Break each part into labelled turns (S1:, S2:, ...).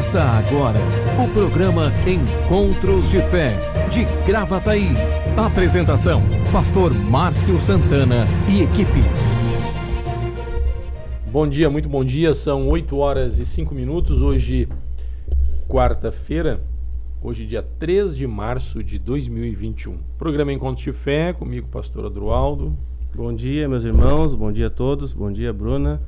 S1: Começa agora o programa Encontros de Fé, de Gravataí. Apresentação, Pastor Márcio Santana e equipe.
S2: Bom dia, muito bom dia. São 8 horas e 5 minutos. Hoje, quarta-feira, hoje dia 3 de março de 2021. Programa Encontros de Fé, comigo, Pastor Adroaldo.
S3: Bom dia, meus irmãos. Bom dia a todos. Bom dia, Bruna.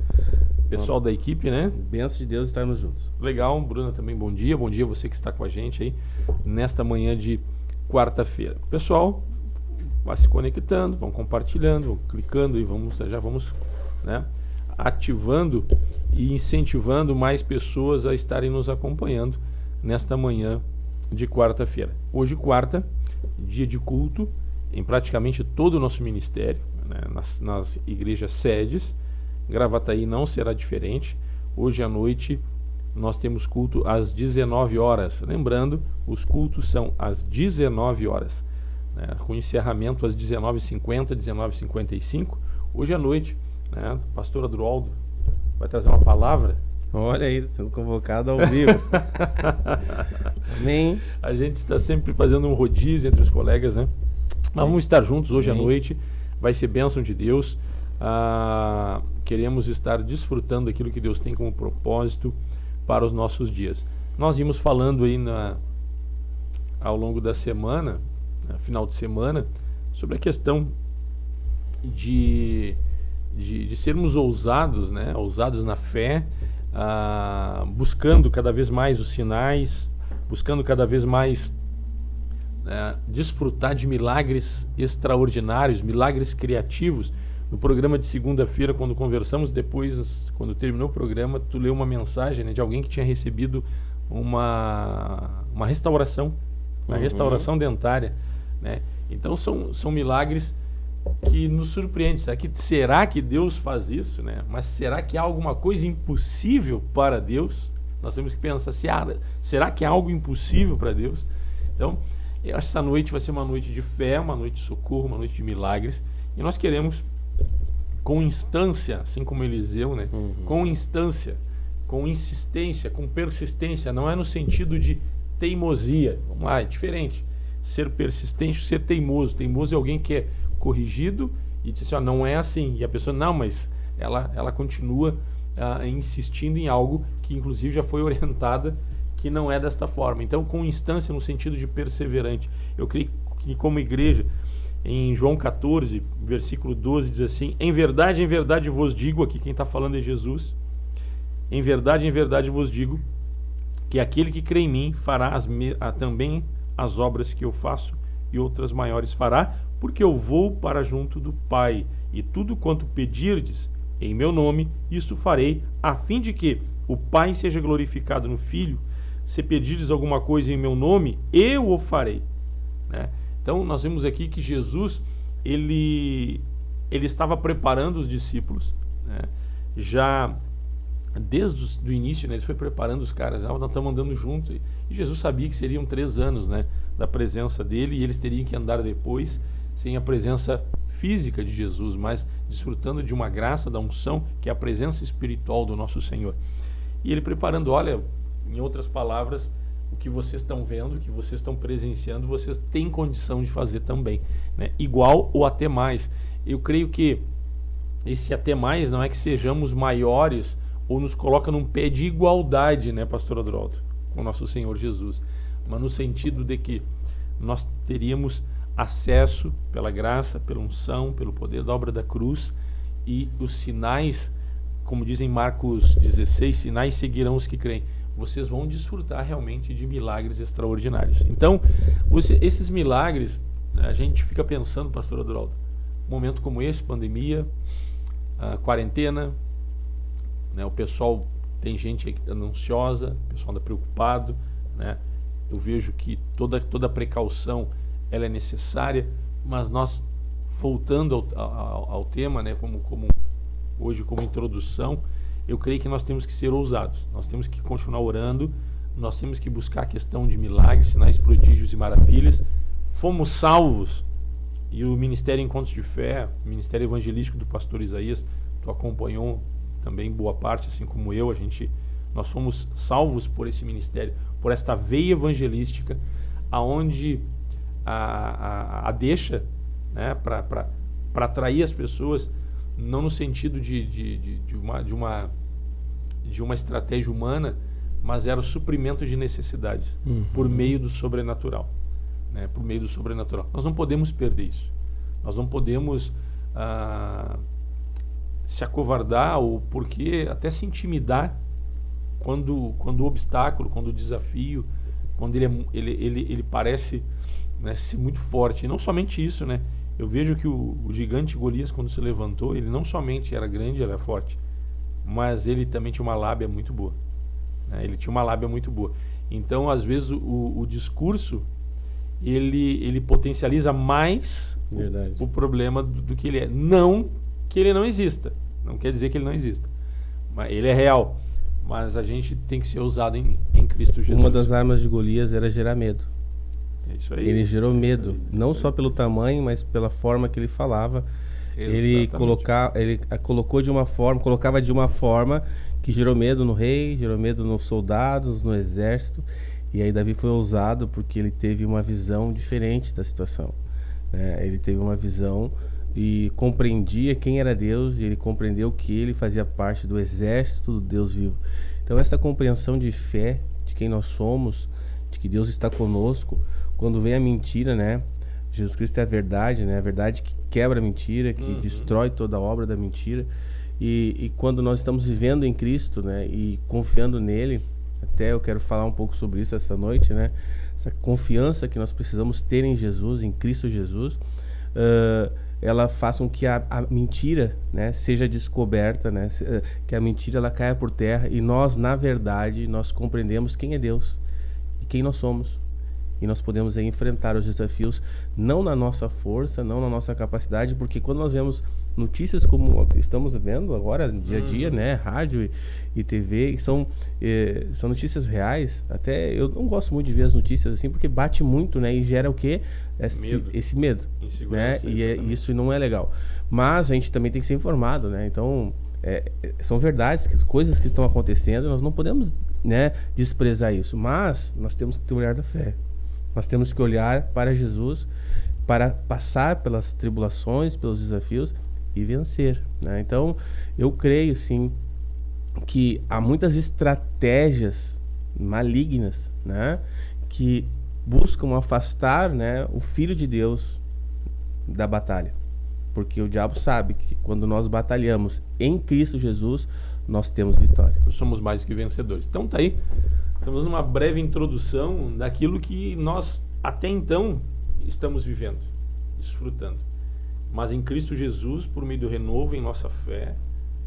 S2: Pessoal da equipe, né?
S3: Bênção de Deus estarmos juntos.
S2: Legal, Bruna também, bom dia. Bom dia você que está com a gente aí nesta manhã de quarta-feira. Pessoal, vai se conectando, vão compartilhando, vão clicando e já vamos, né, ativando e incentivando mais pessoas a estarem nos acompanhando nesta manhã de quarta-feira. Hoje, quarta, dia de culto em praticamente todo o nosso ministério, né, nas igrejas sedes. Gravataí não será diferente. Hoje à noite nós temos culto às 19 horas. Lembrando, os cultos são às 19 horas, né, com encerramento às 19h50, 19h55. Hoje à noite, né, o pastor Adroaldo vai trazer uma palavra.
S3: Olha aí, sendo convocado ao vivo. Amém.
S2: A gente está sempre fazendo um rodízio entre os colegas, né? Mas vamos estar juntos hoje à noite. Vai ser bênção de Deus. Queremos estar desfrutando daquilo que Deus tem como propósito para os nossos dias. Nós vimos falando aí ao longo da semana, final de semana, sobre a questão de sermos ousados, né? Ousados na fé, buscando cada vez mais os sinais, buscando cada vez mais desfrutar de milagres extraordinários, milagres criativos. No programa de segunda-feira, quando conversamos, depois, quando terminou o programa, tu leu uma mensagem, né, de alguém que tinha recebido uma restauração, uma restauração dentária, né? Então são milagres que nos surpreendem. Será que Deus faz isso, né? Mas será que há alguma coisa impossível para Deus? Nós temos que pensar, será que há algo impossível para Deus? Então, essa noite vai ser uma noite de fé, uma noite de socorro, uma noite de milagres, e nós queremos, com instância, assim como Eliseu, né? Com instância, com insistência, com persistência, não é no sentido de teimosia. Vamos lá, é diferente. Ser persistente, ser teimoso. Teimoso é alguém que é corrigido e diz assim, não é assim. E a pessoa, não, mas ela continua insistindo em algo que inclusive já foi orientada que não é desta forma. Então, com instância no sentido de perseverante. Eu creio que como igreja, em João 14, versículo 12, diz assim, em verdade vos digo, aqui quem está falando é Jesus, em verdade vos digo, que aquele que crê em mim fará também as obras que eu faço, e outras maiores fará, porque eu vou para junto do Pai, e tudo quanto pedirdes em meu nome, isso farei, a fim de que o Pai seja glorificado no Filho. Se pedirdes alguma coisa em meu nome, eu o farei, né? Então nós vemos aqui que Jesus ele estava preparando os discípulos, né? Já desde o início, né, ele foi preparando os caras, nós estamos andando juntos, e Jesus sabia que seriam 3 anos, né, da presença dele, e eles teriam que andar depois sem a presença física de Jesus, mas desfrutando de uma graça da unção, que é a presença espiritual do nosso Senhor. E ele preparando, olha, em outras palavras, o que vocês estão vendo, o que vocês estão presenciando, vocês têm condição de fazer também, né? Igual ou até mais. Eu creio que esse até mais não é que sejamos maiores ou nos coloca num pé de igualdade, né, pastor Adroaldo, com o nosso Senhor Jesus, mas no sentido de que nós teríamos acesso pela graça, pela unção, pelo poder da obra da cruz, e os sinais, como dizem Marcos 16, sinais seguirão os que creem. Vocês vão desfrutar realmente de milagres extraordinários. Então, esses milagres, a gente fica pensando, pastor Adroaldo, um momento como esse, pandemia, quarentena, né, o pessoal, tem gente aí que está ansiosa, o pessoal anda preocupado, né? Eu vejo que toda precaução ela é necessária, mas nós, voltando ao tema, né, como hoje como introdução, eu creio que nós temos que ser ousados, nós temos que continuar orando, nós temos que buscar a questão de milagres, sinais, prodígios e maravilhas. Fomos salvos, e o Ministério Encontros de Fé, o Ministério Evangelístico do pastor Isaías, tu acompanhou também boa parte, assim como eu, a gente Nós somos salvos por esse ministério, por esta veia evangelística, aonde a deixa, né, para atrair as pessoas, não no sentido de uma estratégia humana, mas era o suprimento de necessidades por meio do sobrenatural, né, por meio do sobrenatural. Nós não podemos perder isso. Nós não podemos se acovardar, ou porque até se intimidar quando o obstáculo, quando o desafio, quando ele parece, né, ser muito forte. E não somente isso, né? Eu vejo que o gigante Golias, quando se levantou, ele não somente era grande, era forte, mas ele também tinha uma lábia muito boa, né? Ele tinha uma lábia muito boa. Então, às vezes, o discurso, ele potencializa mais o problema do que ele é. Não que ele não exista. Não quer dizer que ele não exista. Mas ele é real. Mas a gente tem que ser ousado em Cristo Jesus.
S3: Uma das armas de Golias era gerar medo.
S2: É isso aí.
S3: Ele gerou medo, não só pelo tamanho, mas pela forma que ele falava. Ele colocava de uma forma que gerou medo no rei, gerou medo nos soldados, no exército. E aí Davi foi ousado porque ele teve uma visão diferente da situação, né? Ele teve uma visão e compreendia quem era Deus, e ele compreendeu que ele fazia parte do exército do Deus vivo. Então essa compreensão de fé, de quem nós somos, de que Deus está conosco, quando vem a mentira, né? Jesus Cristo é a verdade, né? A verdade que quebra a mentira, que destrói toda a obra da mentira. E quando nós estamos vivendo em Cristo, né, e confiando nele, até eu quero falar um pouco sobre isso essa noite, né? Essa confiança que nós precisamos ter em Jesus, em Cristo Jesus, ela faz com que a mentira, né, seja descoberta, né? Que a mentira ela caia por terra, e nós, na verdade, nós compreendemos quem é Deus e quem nós somos. E nós podemos aí enfrentar os desafios não na nossa força, não na nossa capacidade, porque quando nós vemos notícias como estamos vendo agora, dia a dia, né, rádio e TV, que são notícias reais. Até eu não gosto muito de ver as notícias assim, porque bate muito, né, e gera o quê? Esse medo, né? E isso não é legal. Mas a gente também tem que ser informado, né? Então, são verdades, coisas que estão acontecendo, nós não podemos, né, desprezar isso, mas nós temos que ter o olhar da fé. Nós temos que olhar para Jesus, para passar pelas tribulações, pelos desafios e vencer, né? Então, eu creio, sim, que há muitas estratégias malignas, né, que buscam afastar, né, o Filho de Deus da batalha. Porque o diabo sabe que quando nós batalhamos em Cristo Jesus, nós temos vitória.
S2: Nós somos mais que vencedores. Então, tá aí. Estamos numa breve introdução daquilo que nós até então estamos vivendo, desfrutando. Mas em Cristo Jesus, por meio do renovo em nossa fé,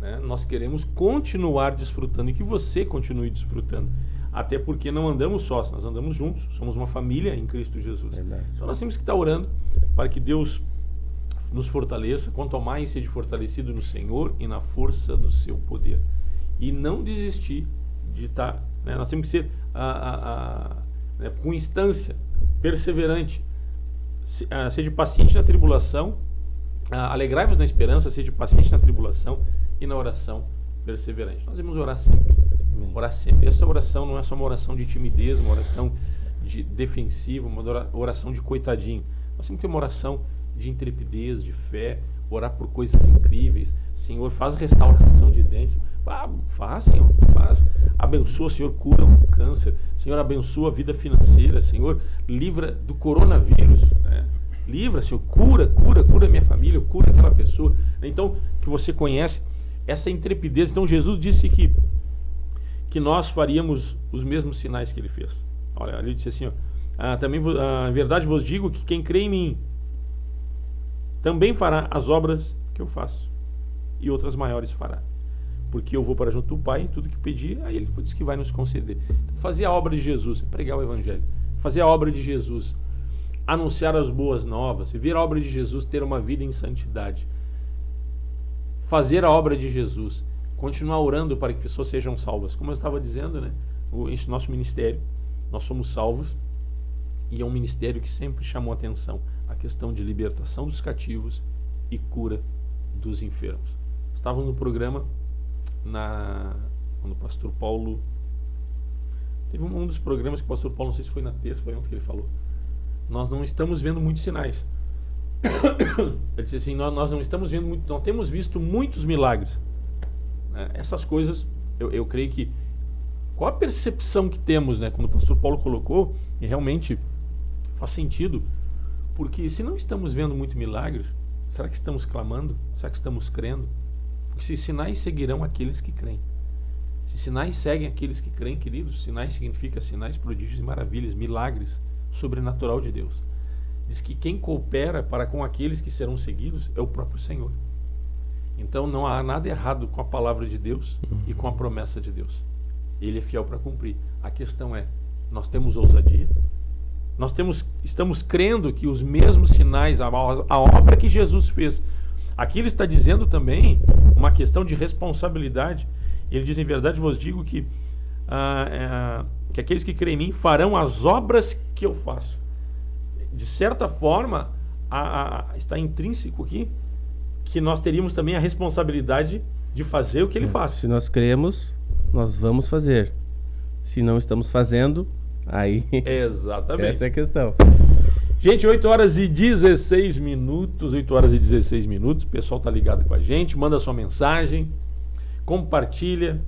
S2: né, nós queremos continuar desfrutando, e que você continue desfrutando. Até porque não andamos sós, nós andamos juntos, somos uma família em Cristo Jesus.
S3: Verdade.
S2: Então nós temos que estar orando para que Deus nos fortaleça, quanto mais seja fortalecido no Senhor e na força do seu poder. E não desistir de estar, né, nós temos que ser né, com instância, perseverante, seja paciente na tribulação, alegrai-vos na esperança, seja paciente na tribulação e na oração perseverante. Nós devemos orar sempre.
S3: Amém.
S2: Orar sempre. Essa oração não é só uma oração de timidez, uma oração de defensiva, uma oração de coitadinho. Nós temos que ter uma oração de intrepidez, de fé, orar por coisas incríveis. Senhor, faz restauração de dentes. Faz, Senhor, faz. Abençoa, Senhor, cura o câncer. Senhor, abençoa a vida financeira. Senhor, livra do coronavírus, né? Livra, Senhor, cura minha família, cura aquela pessoa. Então, que você conhece essa intrepidez. Então, Jesus disse que nós faríamos os mesmos sinais que ele fez. Olha, ele disse assim, também, em verdade vos digo que quem crê em mim também fará as obras que eu faço, e outras maiores fará, porque eu vou para junto do Pai, tudo que pedir, aí ele disse que vai nos conceder. Então, fazer a obra de Jesus, pregar o Evangelho, fazer a obra de Jesus, anunciar as boas novas, ver a obra de Jesus, ter uma vida em santidade, fazer a obra de Jesus, continuar orando para que pessoas sejam salvas. Como eu estava dizendo, né, esse nosso ministério, nós somos salvos, e é um ministério que sempre chamou atenção a questão de libertação dos cativos e cura dos enfermos. Estávamos no programa quando o pastor Paulo Teve um dos programas que o pastor Paulo, não sei se foi na terça, foi ontem que ele falou, nós não estamos vendo muitos sinais. Ele disse assim, nós não estamos vendo muito, não temos visto muitos milagres. Essas coisas, eu creio que, qual a percepção que temos, né, quando o pastor Paulo colocou, e realmente faz sentido, porque se não estamos vendo muitos milagres, será que estamos clamando? Será que estamos crendo? Porque se sinais seguirão aqueles que creem. Se sinais seguem aqueles que creem, queridos, sinais significa sinais, prodígios e maravilhas, milagres, sobrenatural de Deus. Diz que quem coopera para com aqueles que serão seguidos é o próprio Senhor. Então não há nada errado com a palavra de Deus e com a promessa de Deus. Ele é fiel para cumprir. A questão é, nós temos ousadia? Estamos crendo que os mesmos sinais, a obra que Jesus fez, aqui ele está dizendo também uma questão de responsabilidade. Ele diz, em verdade vos digo que aqueles que creem em mim farão as obras que eu faço. De certa forma, está intrínseco aqui que nós teríamos também a responsabilidade de fazer o que ele faz.
S3: Se nós cremos, nós vamos fazer. Se não estamos fazendo, aí...
S2: Exatamente.
S3: Essa é a questão.
S2: Gente, 8 horas e 16 minutos. 8 horas e 16 minutos. O pessoal está ligado com a gente. Manda sua mensagem. Compartilha.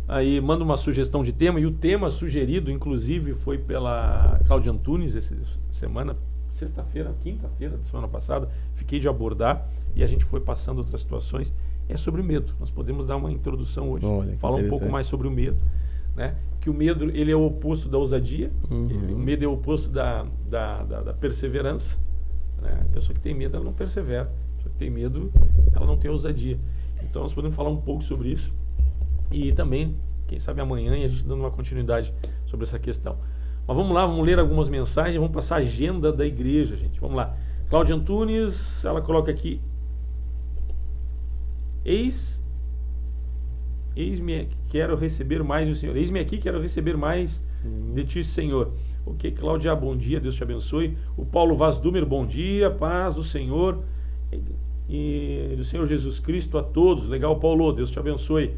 S2: Aí manda uma sugestão de tema. E o tema sugerido, inclusive, foi pela Cláudia Antunes essa semana. Sexta-feira, quinta-feira da semana passada. Fiquei de abordar. E a gente foi passando outras situações. É sobre medo. Nós podemos dar uma introdução hoje. Falar um pouco mais sobre o medo. Né? Que o medo, ele é o oposto da ousadia. O medo é o oposto da perseverança. Né? A pessoa que tem medo, ela não persevera. A pessoa que tem medo, ela não tem ousadia. Então nós podemos falar um pouco sobre isso. E também, quem sabe amanhã, a gente dando uma continuidade sobre essa questão. Mas vamos lá, vamos ler algumas mensagens, vamos passar a agenda da igreja, gente. Vamos lá. Cláudia Antunes, ela coloca aqui: Eis-me, quero receber mais do Senhor. Eis-me aqui, quero receber mais de ti, Senhor. Ok, Cláudia, bom dia, Deus te abençoe. O Paulo Vaz Dumer, bom dia, paz do Senhor e do Senhor Jesus Cristo a todos. Legal, Paulo, Deus te abençoe.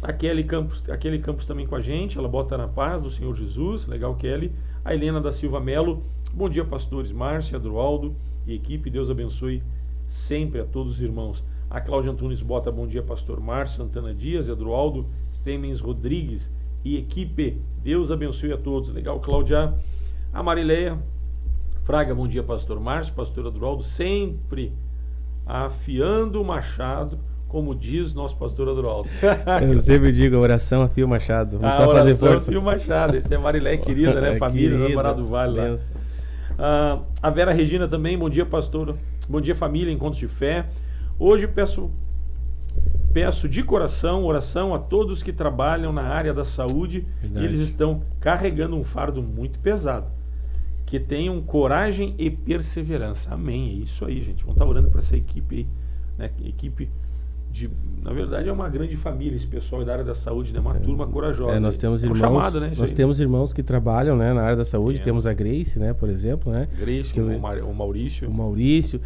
S2: A Kelly Campos também com a gente, ela bota na paz do Senhor Jesus. Legal, Kelly. A Helena da Silva Melo, bom dia, pastores Márcio, Adroaldo e equipe, Deus abençoe sempre a todos os irmãos. A Cláudia Antunes bota bom dia, pastor Márcio, Santana Dias, Adroaldo, Stemens Rodrigues e equipe, Deus abençoe a todos. Legal, Cláudia. A Marileia Fraga, bom dia, pastor Márcio, pastor Adroaldo, sempre afiando o machado, como diz nosso pastor Adroaldo.
S3: Eu sempre digo, a oração afia o machado.
S2: Vamos a oração fazer força. Afia o machado. Esse é a Marileia querida, né? Família do Namorado do Vale lá. A Vera Regina também, bom dia, pastor. Bom dia, família, encontros de fé. Hoje peço de coração oração a todos que trabalham na área da saúde. Verdade. E eles estão carregando um fardo muito pesado. Que tenham coragem e perseverança. Amém. É isso aí, gente. Vamos estar orando para essa equipe aí. Né? Equipe na verdade é uma grande família, esse pessoal da área da saúde, né? Uma turma corajosa.
S3: Nós temos irmãos,
S2: chamado, né?
S3: Nós temos irmãos que trabalham, né, na área da saúde. Temos a Grace, né, por exemplo, né?
S2: Grace, o
S3: Maurício,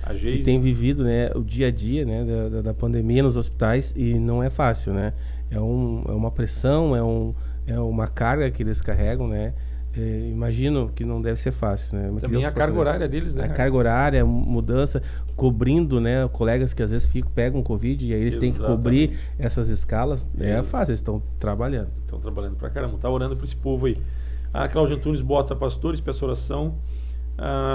S2: a
S3: que tem vivido, né, o dia a dia, né, da pandemia nos hospitais, e não é fácil, né? É uma pressão, é uma carga que eles carregam, né? Imagino que não deve ser fácil, né?
S2: Também a carga horária deles, né?
S3: A carga horária, mudança, cobrindo, né? Colegas que às vezes pegam Covid e aí eles têm que cobrir essas escalas. É fácil, eles estão trabalhando.
S2: Estão trabalhando pra caramba, tá orando para esse povo aí. A Cláudia Antunes bota, pastores, peço oração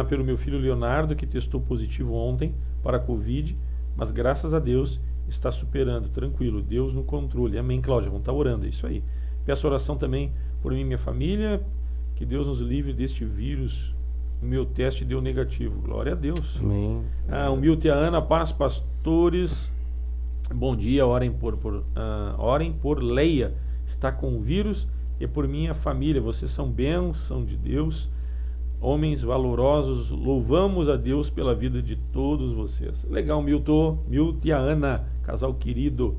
S2: pelo meu filho Leonardo, que testou positivo ontem para a Covid, mas graças a Deus está superando, tranquilo, Deus no controle. Amém, Cláudia, vamos estar orando, é isso aí. Peço oração também por mim e minha família, que Deus nos livre deste vírus. O meu teste deu negativo. Glória a Deus.
S3: Amém.
S2: O Milton e a Ana, paz, pastores. Bom dia, orem por Leia. Está com o vírus e por minha família. Vocês são bênção de Deus. Homens valorosos. Louvamos a Deus pela vida de todos vocês. Legal, Milton e a Ana. Casal querido.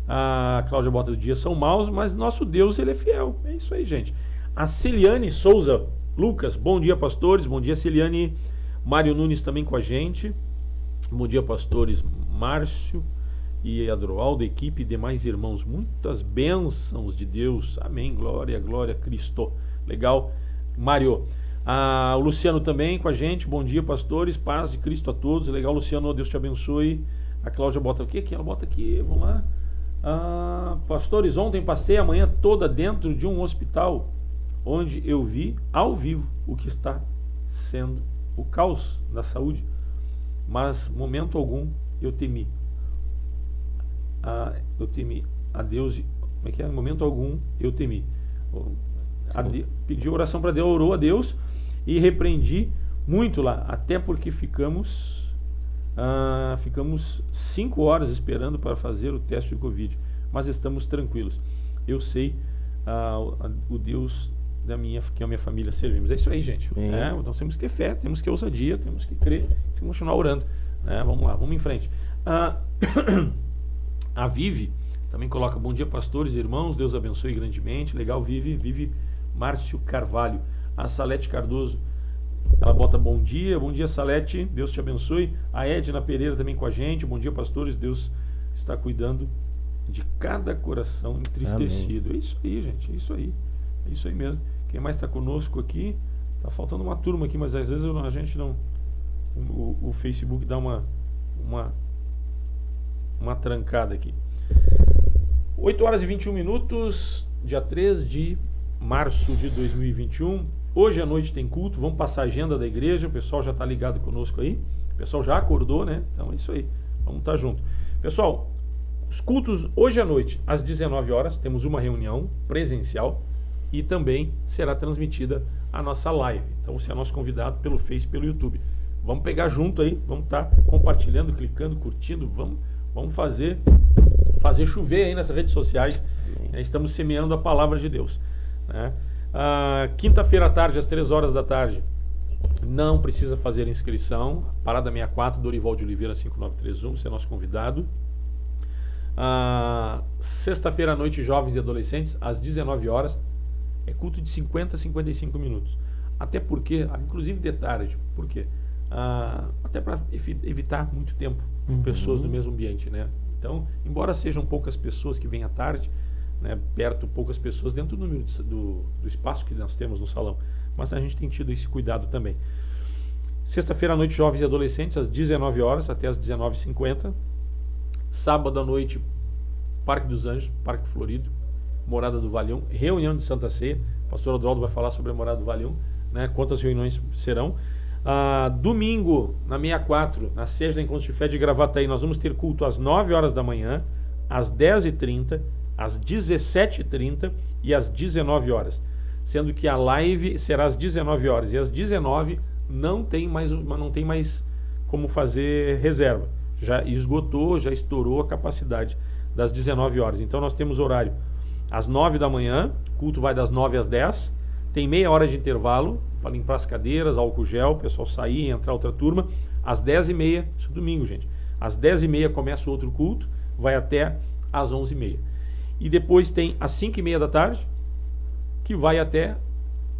S2: A Cláudia bota os dias são maus, mas nosso Deus, ele é fiel. É isso aí, gente. A Celiane Souza Lucas, bom dia, pastores. Bom dia, Celiane. Mário Nunes também com a gente. Bom dia, pastores Márcio e Adroaldo, equipe e demais irmãos. Muitas bênçãos de Deus. Amém. Glória, glória a Cristo. Legal. Mário. O Luciano também com a gente. Bom dia, pastores. Paz de Cristo a todos. Legal, Luciano. Deus te abençoe. A Cláudia bota o quê aqui? Ela bota aqui. Vamos lá. Pastores, ontem passei a manhã toda dentro de um hospital onde eu vi ao vivo o que está sendo o caos da saúde. Mas, momento algum, eu temi. Eu temi a Deus. Como é que é? Momento algum, eu temi. Pedi oração para Deus, orou a Deus e repreendi muito lá. Até porque ficamos 5 horas esperando para fazer o teste de Covid. Mas estamos tranquilos. Eu sei o Deus que a minha família servimos. É isso aí, gente. Então temos que ter fé, temos que ter ousadia, temos que crer, temos que continuar orando. Vamos lá, vamos em frente. A Vivi também coloca: bom dia, pastores e irmãos, Deus abençoe grandemente. Legal, Vivi Márcio Carvalho. A Salete Cardoso, ela bota bom dia, Salete, Deus te abençoe. A Edna Pereira também com a gente: bom dia, pastores, Deus está cuidando de cada coração entristecido. Amém. É isso aí, gente, é isso aí mesmo. Quem mais está conosco aqui? Tá faltando uma turma aqui, mas às vezes a gente não... O Facebook dá uma trancada aqui. 8 horas e 21 minutos, dia 3 de março de 2021. Hoje à noite tem culto, vamos passar a agenda da igreja, o pessoal já está ligado conosco aí, o pessoal já acordou, né? Então é isso aí, vamos estar junto. Pessoal, os cultos hoje à noite, às 19 horas, temos uma reunião presencial e também será transmitida a nossa live. Então você é nosso convidado pelo Face, pelo YouTube. Vamos pegar junto aí, vamos estar compartilhando, clicando, curtindo, vamos fazer chover aí nas redes sociais. Estamos semeando a palavra de Deus, né? Quinta-feira à tarde, às 3 horas da tarde, não precisa fazer inscrição. Parada 64, Dorival de Oliveira 5931, você é nosso convidado. Sexta-feira à noite, jovens e adolescentes, às 19 horas, é culto de 50 a 55 minutos. Até porque, inclusive de tarde, por quê? Até para evitar muito tempo de pessoas no mesmo ambiente, né? Então, embora sejam poucas pessoas que vêm à tarde, né, poucas pessoas dentro do número do espaço que nós temos no salão, mas a gente tem tido esse cuidado também. Sexta-feira à noite, jovens e adolescentes, às 19 horas até às 19h50. Sábado à noite, Parque dos Anjos, Parque Florido, Morada do Valião, reunião de Santa Ceia. O pastor Adroaldo vai falar sobre a Morada do Valião, né, quantas reuniões serão. Domingo, na 64, na sede da Encontros de Fé de Gravataí, nós vamos ter culto às 9 horas da manhã, às 10h30, às 17h30 e às 19 horas. Sendo que a live será às 19 horas. E às 19 não tem mais como fazer reserva. Já esgotou, já estourou a capacidade das 19 horas. Então nós temos horário às 9 da manhã, culto vai das 9 às 10. Tem meia hora de intervalo para limpar as cadeiras, álcool gel, o pessoal sair e entrar outra turma. Às 10h30, isso é domingo, gente. Às 10h30 começa o outro culto, vai até às 11h30. E depois tem às 5h30 da tarde, que vai até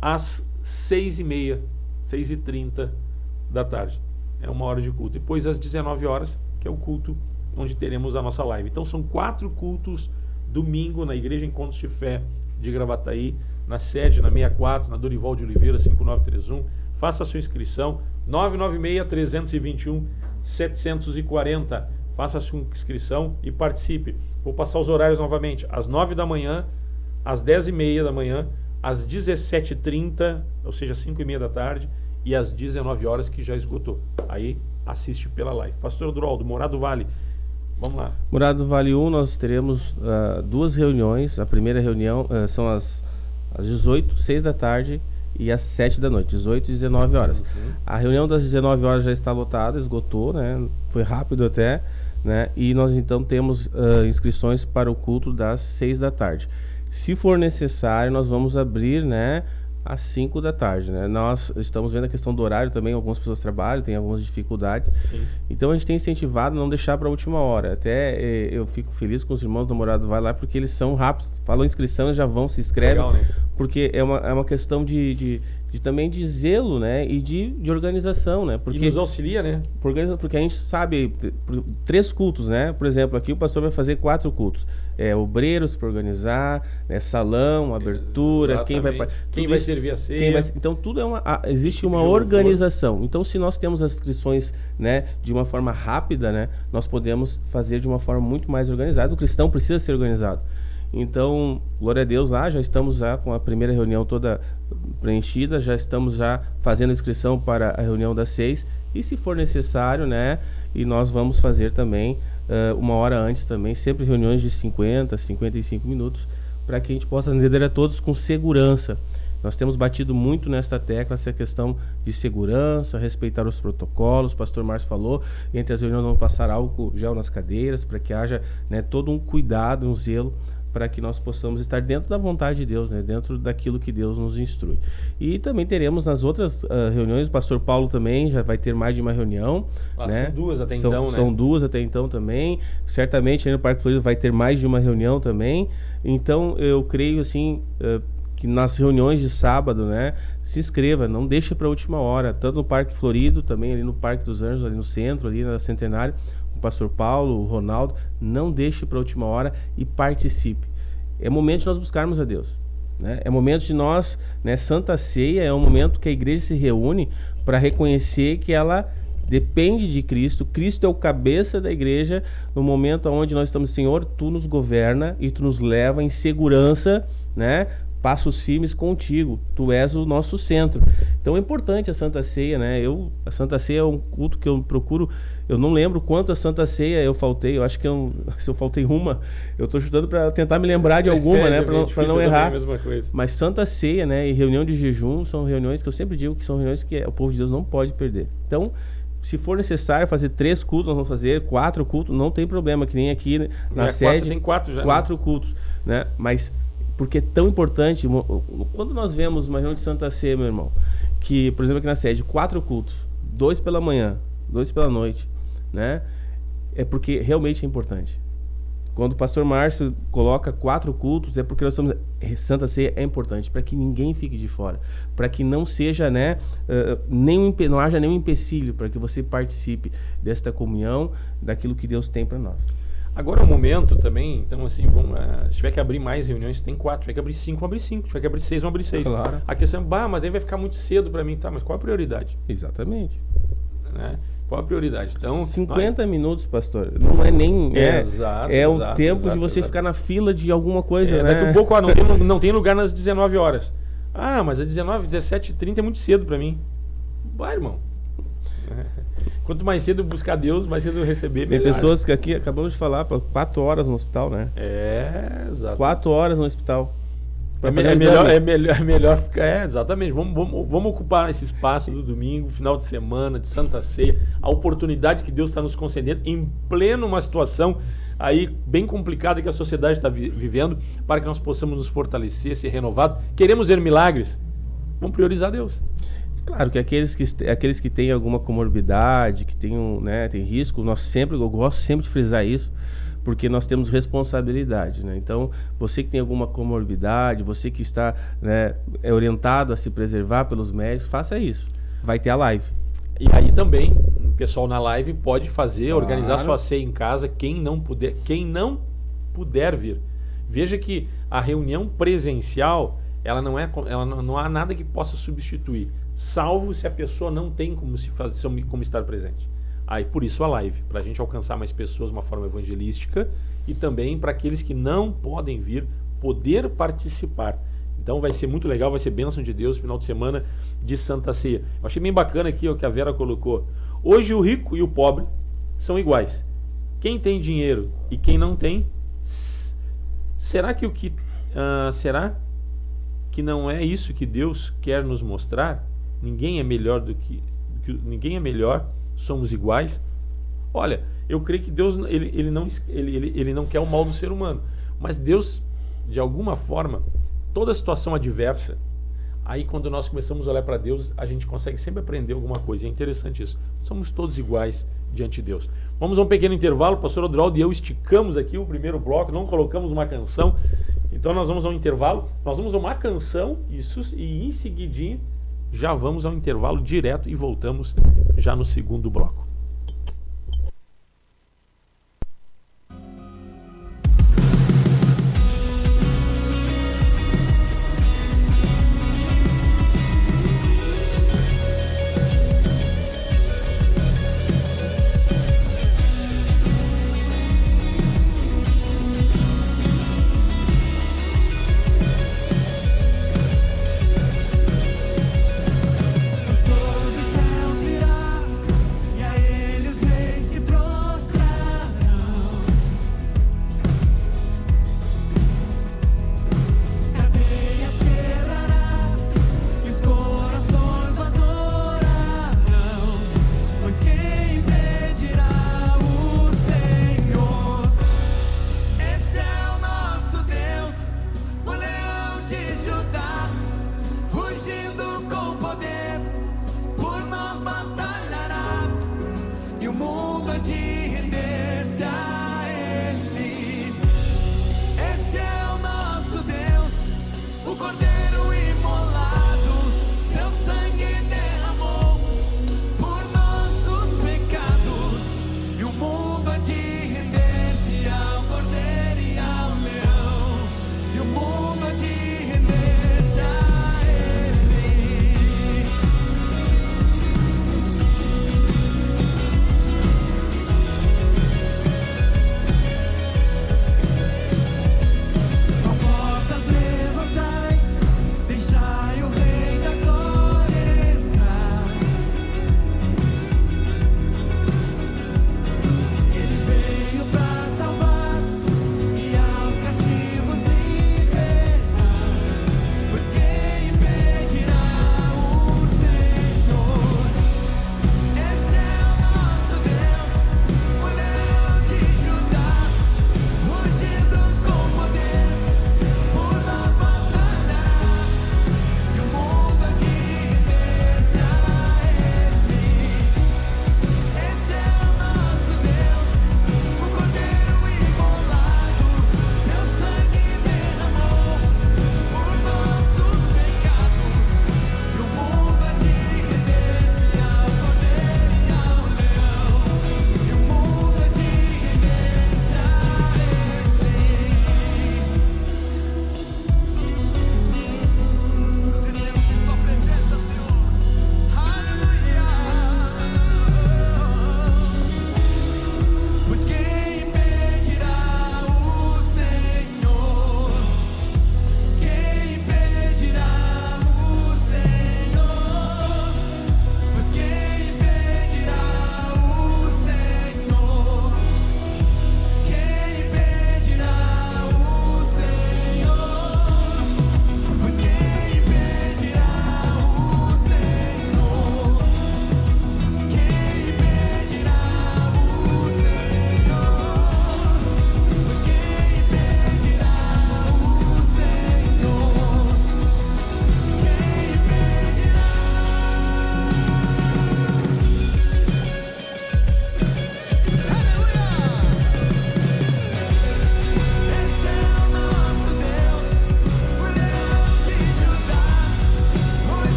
S2: às 6h30, 6h30 da tarde. É uma hora de culto. Depois às 19 horas, que é o culto onde teremos a nossa live. Então são 4 cultos domingo na Igreja Encontros de Fé de Gravataí, na sede, na 64, na Dorival de Oliveira 5931. Faça a sua inscrição, 996-321-740. Faça a sua inscrição e participe. Vou passar os horários novamente: às 9 da manhã, às 10h30 da manhã, às 17h30, ou seja, 5h30 da tarde, e às 19 horas, que já esgotou. Aí assiste pela live. Pastor Adroaldo, Morada do Vale, vamos lá.
S3: Morada do Vale 1, nós teremos 2 reuniões. A primeira reunião são às 18, 6 da tarde e às 7 da noite, 18 e 19 horas. A reunião das 19 horas já está lotada, esgotou, né? Foi rápido até, né? E nós então temos inscrições para o culto das 6 da tarde. Se for necessário, nós vamos abrir, né, às 5 da tarde, né? Nós estamos vendo a questão do horário também, algumas pessoas trabalham, tem algumas dificuldades. Sim. Então a gente tem incentivado a não deixar para a última hora. Até eu fico feliz com os irmãos do Morada Vai lá, porque eles são rápidos. Falou inscrição, já vão, se inscrevem. Legal, né? Porque é uma questão de também de zelo, né? E de organização, né?
S2: Porque, e nos auxilia, né?
S3: Porque a gente sabe, 3 cultos, né? Por exemplo, aqui o pastor vai fazer 4 cultos. Obreiros para organizar, salão, abertura,
S2: exatamente. Quem vai servir a ceia.
S3: Então tudo existe uma organização. Então se nós temos as inscrições, né, de uma forma rápida, né, nós podemos fazer de uma forma muito mais organizada. O cristão precisa ser organizado. Então, glória a Deus, já estamos com a primeira reunião toda preenchida, já estamos fazendo inscrição para a reunião das 6, e se for necessário, né, e nós vamos fazer também 1 hora antes também, sempre reuniões de 50, 55 minutos, para que a gente possa atender a todos com segurança. Nós temos batido muito nesta tecla, essa questão de segurança, respeitar os protocolos. O pastor Márcio falou, entre as reuniões não passar álcool gel nas cadeiras, para que haja, né, todo um cuidado, um zelo, para que nós possamos estar dentro da vontade de Deus, né? Dentro daquilo que Deus nos instrui. E também teremos nas outras reuniões, o pastor Paulo também já vai ter mais de uma reunião. Né?
S2: São 2 até então, né?
S3: São 2 até então também. Certamente aí no Parque Florido vai ter mais de uma reunião também. Então eu creio assim, que nas reuniões de sábado, né, se inscreva, não deixe para a última hora, tanto no Parque Florido, também ali no Parque dos Anjos, ali no centro, ali na Centenário, o pastor Paulo, o Ronaldo, não deixe para a última hora e participe. É momento de nós buscarmos a Deus, né? É momento de nós, né, Santa Ceia é um momento que a igreja se reúne para reconhecer que ela depende de Cristo. Cristo é o cabeça da igreja, no momento onde nós estamos, Senhor, Tu nos governa e Tu nos leva em segurança, né? Passos firmes contigo, Tu és o nosso centro. Então é importante a Santa Ceia, né? A Santa Ceia é um culto que eu procuro. Eu não lembro quantas Santa Ceia eu faltei. Eu acho que se eu faltei uma, eu estou chutando para tentar me lembrar de alguma, né? Para não errar.
S2: A mesma coisa.
S3: Mas Santa Ceia, né? E reunião de jejum são reuniões que eu sempre digo que são reuniões que o povo de Deus não pode perder. Então, se for necessário fazer 3 cultos, nós vamos fazer 4 cultos, não tem problema, que nem aqui na sede.
S2: Tem 4 já.
S3: 4 cultos, né? Mas porque é tão importante, quando nós vemos uma reunião de Santa Ceia, meu irmão, que, por exemplo, aqui na sede, 4 cultos, 2 pela manhã, 2 pela noite, né? É porque realmente é importante. Quando o pastor Márcio coloca 4 cultos, é porque nós estamos... Santa Ceia é importante, para que ninguém fique de fora, para que não seja, né, não haja nenhum empecilho, para que você participe desta comunhão, daquilo que Deus tem para nós.
S2: Agora é o momento também, então assim, se tiver que abrir mais reuniões, tem 4, se tiver que abrir 5, vamos abrir 5, se tiver que abrir 6, vamos abrir 6.
S3: Claro.
S2: A questão é, mas aí vai ficar muito cedo para mim, tá, mas qual a prioridade?
S3: Exatamente.
S2: Né? Qual a prioridade? Então,
S3: 50 minutos, pastor, não é nem... o tempo de você ficar na fila de alguma coisa, né?
S2: Daqui a pouco, não tem lugar nas 19 horas. Ah, mas às 19, 17h30 é muito cedo para mim. Vai, irmão. Quanto mais cedo buscar Deus, mais cedo receber.
S3: Tem pessoas que aqui, acabamos de falar, 4 horas no hospital, né?
S2: Exato.
S3: 4 horas no hospital.
S2: É melhor ficar. Exatamente. Vamos ocupar esse espaço do domingo, final de semana, de Santa Ceia, a oportunidade que Deus está nos concedendo em pleno uma situação aí bem complicada que a sociedade está vivendo, para que nós possamos nos fortalecer, ser renovados. Queremos ver milagres? Vamos priorizar Deus.
S3: Claro que aqueles que têm alguma comorbidade, que tem risco, eu gosto sempre de frisar isso, porque nós temos responsabilidade, né? Então, você que tem alguma comorbidade, você que está, né, orientado a se preservar pelos médicos, faça isso. Vai ter a live.
S2: E aí também, o pessoal na live pode fazer, organizar sua ceia em casa, quem não puder vir. Veja que a reunião presencial, não há nada que possa substituir, salvo se a pessoa não tem como estar presente. Aí, por isso a live, para a gente alcançar mais pessoas de uma forma evangelística e também para aqueles que não podem vir, poder participar. Então vai ser muito legal, vai ser bênção de Deus, final de semana de Santa Ceia. Eu achei bem bacana aqui o que a Vera colocou. Hoje o rico e o pobre são iguais. Quem tem dinheiro e quem não tem, será que não é isso que Deus quer nos mostrar? Ninguém é melhor ninguém é melhor. Somos iguais. Olha, eu creio que Deus ele não quer o mal do ser humano, mas Deus, de alguma forma, toda situação adversa, aí quando nós começamos a olhar para Deus, a gente consegue sempre aprender alguma coisa, e é interessante isso. Somos todos iguais diante de Deus. Vamos a um pequeno intervalo, o pastor Odraldo e eu esticamos aqui o primeiro bloco, não colocamos uma canção, então nós vamos a um intervalo, nós vamos a uma canção, e em seguidinho Já vamos ao intervalo direto e voltamos já no segundo bloco.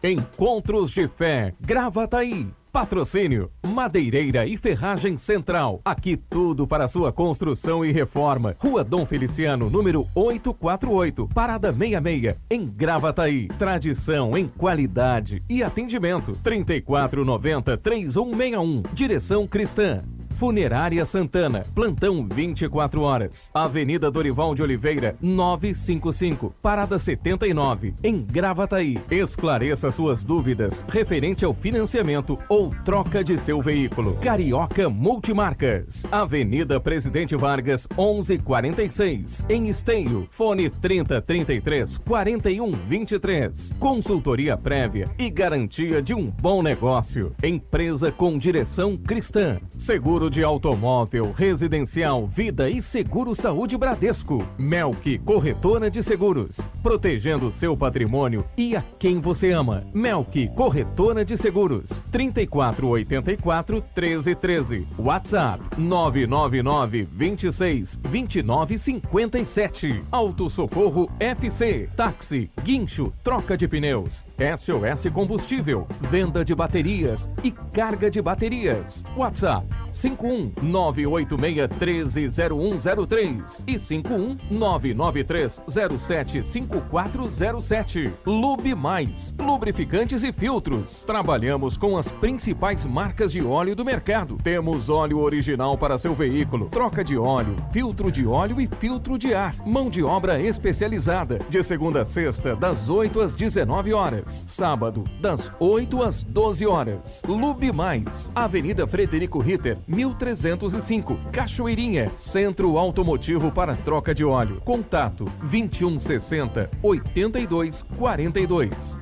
S1: Encontros de Fé, Gravataí. Patrocínio, Madeireira e Ferragem Central. Aqui tudo para sua construção e reforma. Rua Dom Feliciano, número 848, Parada 66, em Gravataí. Tradição em qualidade e atendimento. 3490-3161. Direção Cristã. Funerária Santana, plantão 24 horas. Avenida Dorival de Oliveira, 955, Parada 79, em Gravataí. Esclareça suas dúvidas referente ao financiamento ou troca de seu veículo. Carioca Multimarcas, Avenida Presidente Vargas, 1146, em Esteio. Fone 3033-4123. Consultoria prévia e garantia de um bom negócio. Empresa com direção cristã. Seguro Seguro de automóvel, residencial, vida e seguro saúde Bradesco. Melk, corretora de seguros. Protegendo seu patrimônio e a quem você ama. Melk, corretora de seguros. 3484-1313. WhatsApp 999-26-2957. Auto Socorro FC. Táxi, guincho, troca de pneus. SOS Combustível. Venda de baterias e carga de baterias. WhatsApp 51986130103 e 51993075407. Lube Mais, lubrificantes e filtros. Trabalhamos com as principais marcas de óleo do mercado. Temos óleo original para seu veículo, troca de óleo, filtro de óleo e filtro de ar. Mão de obra especializada, de segunda a sexta, das 8 às 19 horas. Sábado, das 8 às 12 horas. Lube Mais, Avenida Frederico Ritter, 1305, Cachoeirinha, Centro Automotivo para troca de óleo. Contato 2160 8242.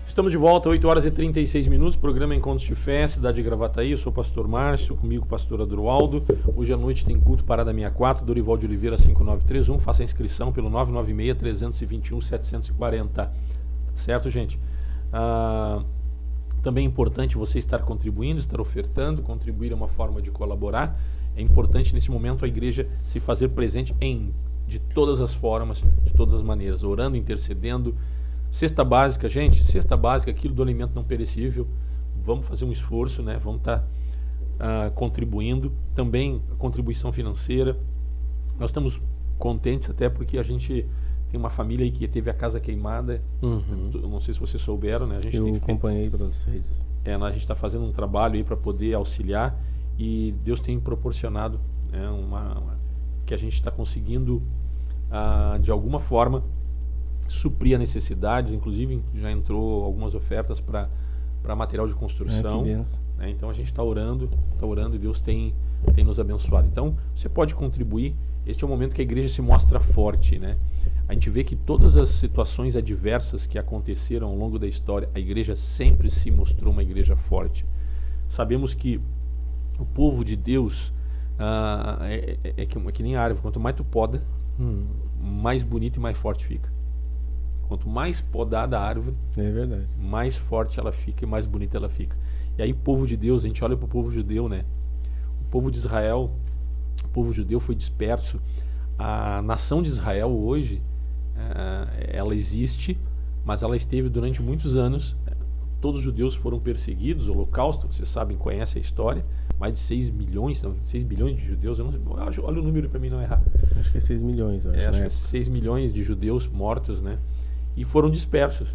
S2: Estamos de volta, 8 horas e 36 minutos, programa Encontros de Fé, cidade de Gravataí. Eu sou o pastor Márcio, comigo o pastor Adroaldo. Hoje à noite tem culto Parada 64, Dorival de Oliveira 5931. Faça a inscrição pelo 996-321-740. Certo, gente? Também é importante você estar contribuindo, estar ofertando. Contribuir é uma forma de colaborar. É importante nesse momento a igreja se fazer presente de todas as formas, de todas as maneiras, orando, intercedendo. Cesta básica, gente, cesta básica, aquilo do alimento não perecível, vamos fazer um esforço, né? Vamos estar contribuindo. Também a contribuição financeira. Nós estamos contentes até porque a gente tem uma família aí que teve a casa queimada. Eu não sei se vocês souberam, né?
S3: Eu acompanhei pelas redes.
S2: A gente está fazendo um trabalho aí para poder auxiliar e Deus tem proporcionado, né, que a gente está conseguindo, de alguma forma, suprir as necessidades. Inclusive já entrou algumas ofertas para material de construção, né? Então a gente está orando e Deus tem nos abençoado. Então você pode contribuir. Este é o momento que a igreja se mostra forte, né? A gente vê que todas as situações adversas que aconteceram ao longo da história, a igreja sempre se mostrou uma igreja forte. Sabemos que o povo de Deus é que nem a árvore, quanto mais tu poda, mais bonita e mais forte fica. Quanto mais podada a árvore,
S3: é verdade,
S2: mais forte ela fica e mais bonita ela fica. E aí o povo de Deus, a gente olha para o povo judeu, né? O povo de Israel, o povo judeu foi disperso. A nação de Israel hoje, ela existe, mas ela esteve durante muitos anos. Todos os judeus foram perseguidos, o Holocausto, vocês sabem, conhecem a história. Mais de 6 bilhões de judeus, eu não sei, olha o número para mim não errar.
S3: Acho que é 6 milhões.
S2: Acho que é 6 milhões de judeus mortos, né? E foram dispersos.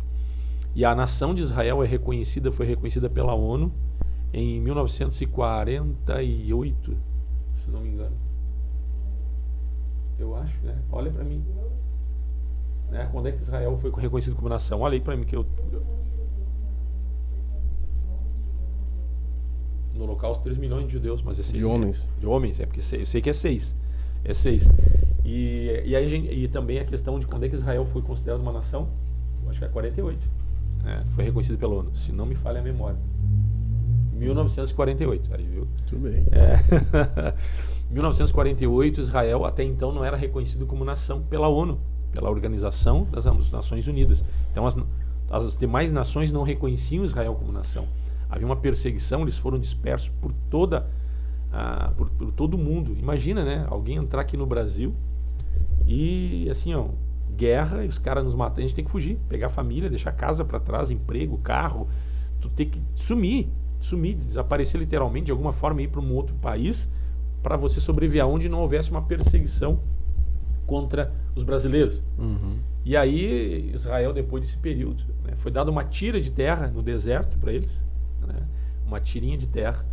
S2: E a nação de Israel foi reconhecida pela ONU em 1948, se não me engano. Eu acho, né? Olha para mim. Né? Quando é que Israel foi reconhecido como nação? Olha aí para mim que no Holocausto 3 milhões de judeus, mas é 6
S3: de homens.
S2: De homens, porque eu sei que é 6. É 6. E também a questão de quando é que Israel foi considerado uma nação, eu acho que é 48. Foi reconhecido pela ONU, se não me falha a memória. 1948, aí viu?
S3: Tudo bem.
S2: 1948, Israel até então não era reconhecido como nação pela ONU, pela Organização das Nações Unidas. Então as demais nações não reconheciam Israel como nação. Havia uma perseguição, eles foram dispersos por todo o mundo. Imagina, né? Alguém entrar aqui no Brasil e assim, guerra, e os caras nos matam, a gente tem que fugir, pegar a família, deixar a casa para trás, emprego, carro, tu tem que sumir, desaparecer literalmente de alguma forma, ir para um outro país para você sobreviver onde não houvesse uma perseguição contra os brasileiros. E aí Israel, depois desse período, né, foi dada uma tira de terra no deserto para eles, né, uma tirinha de terra,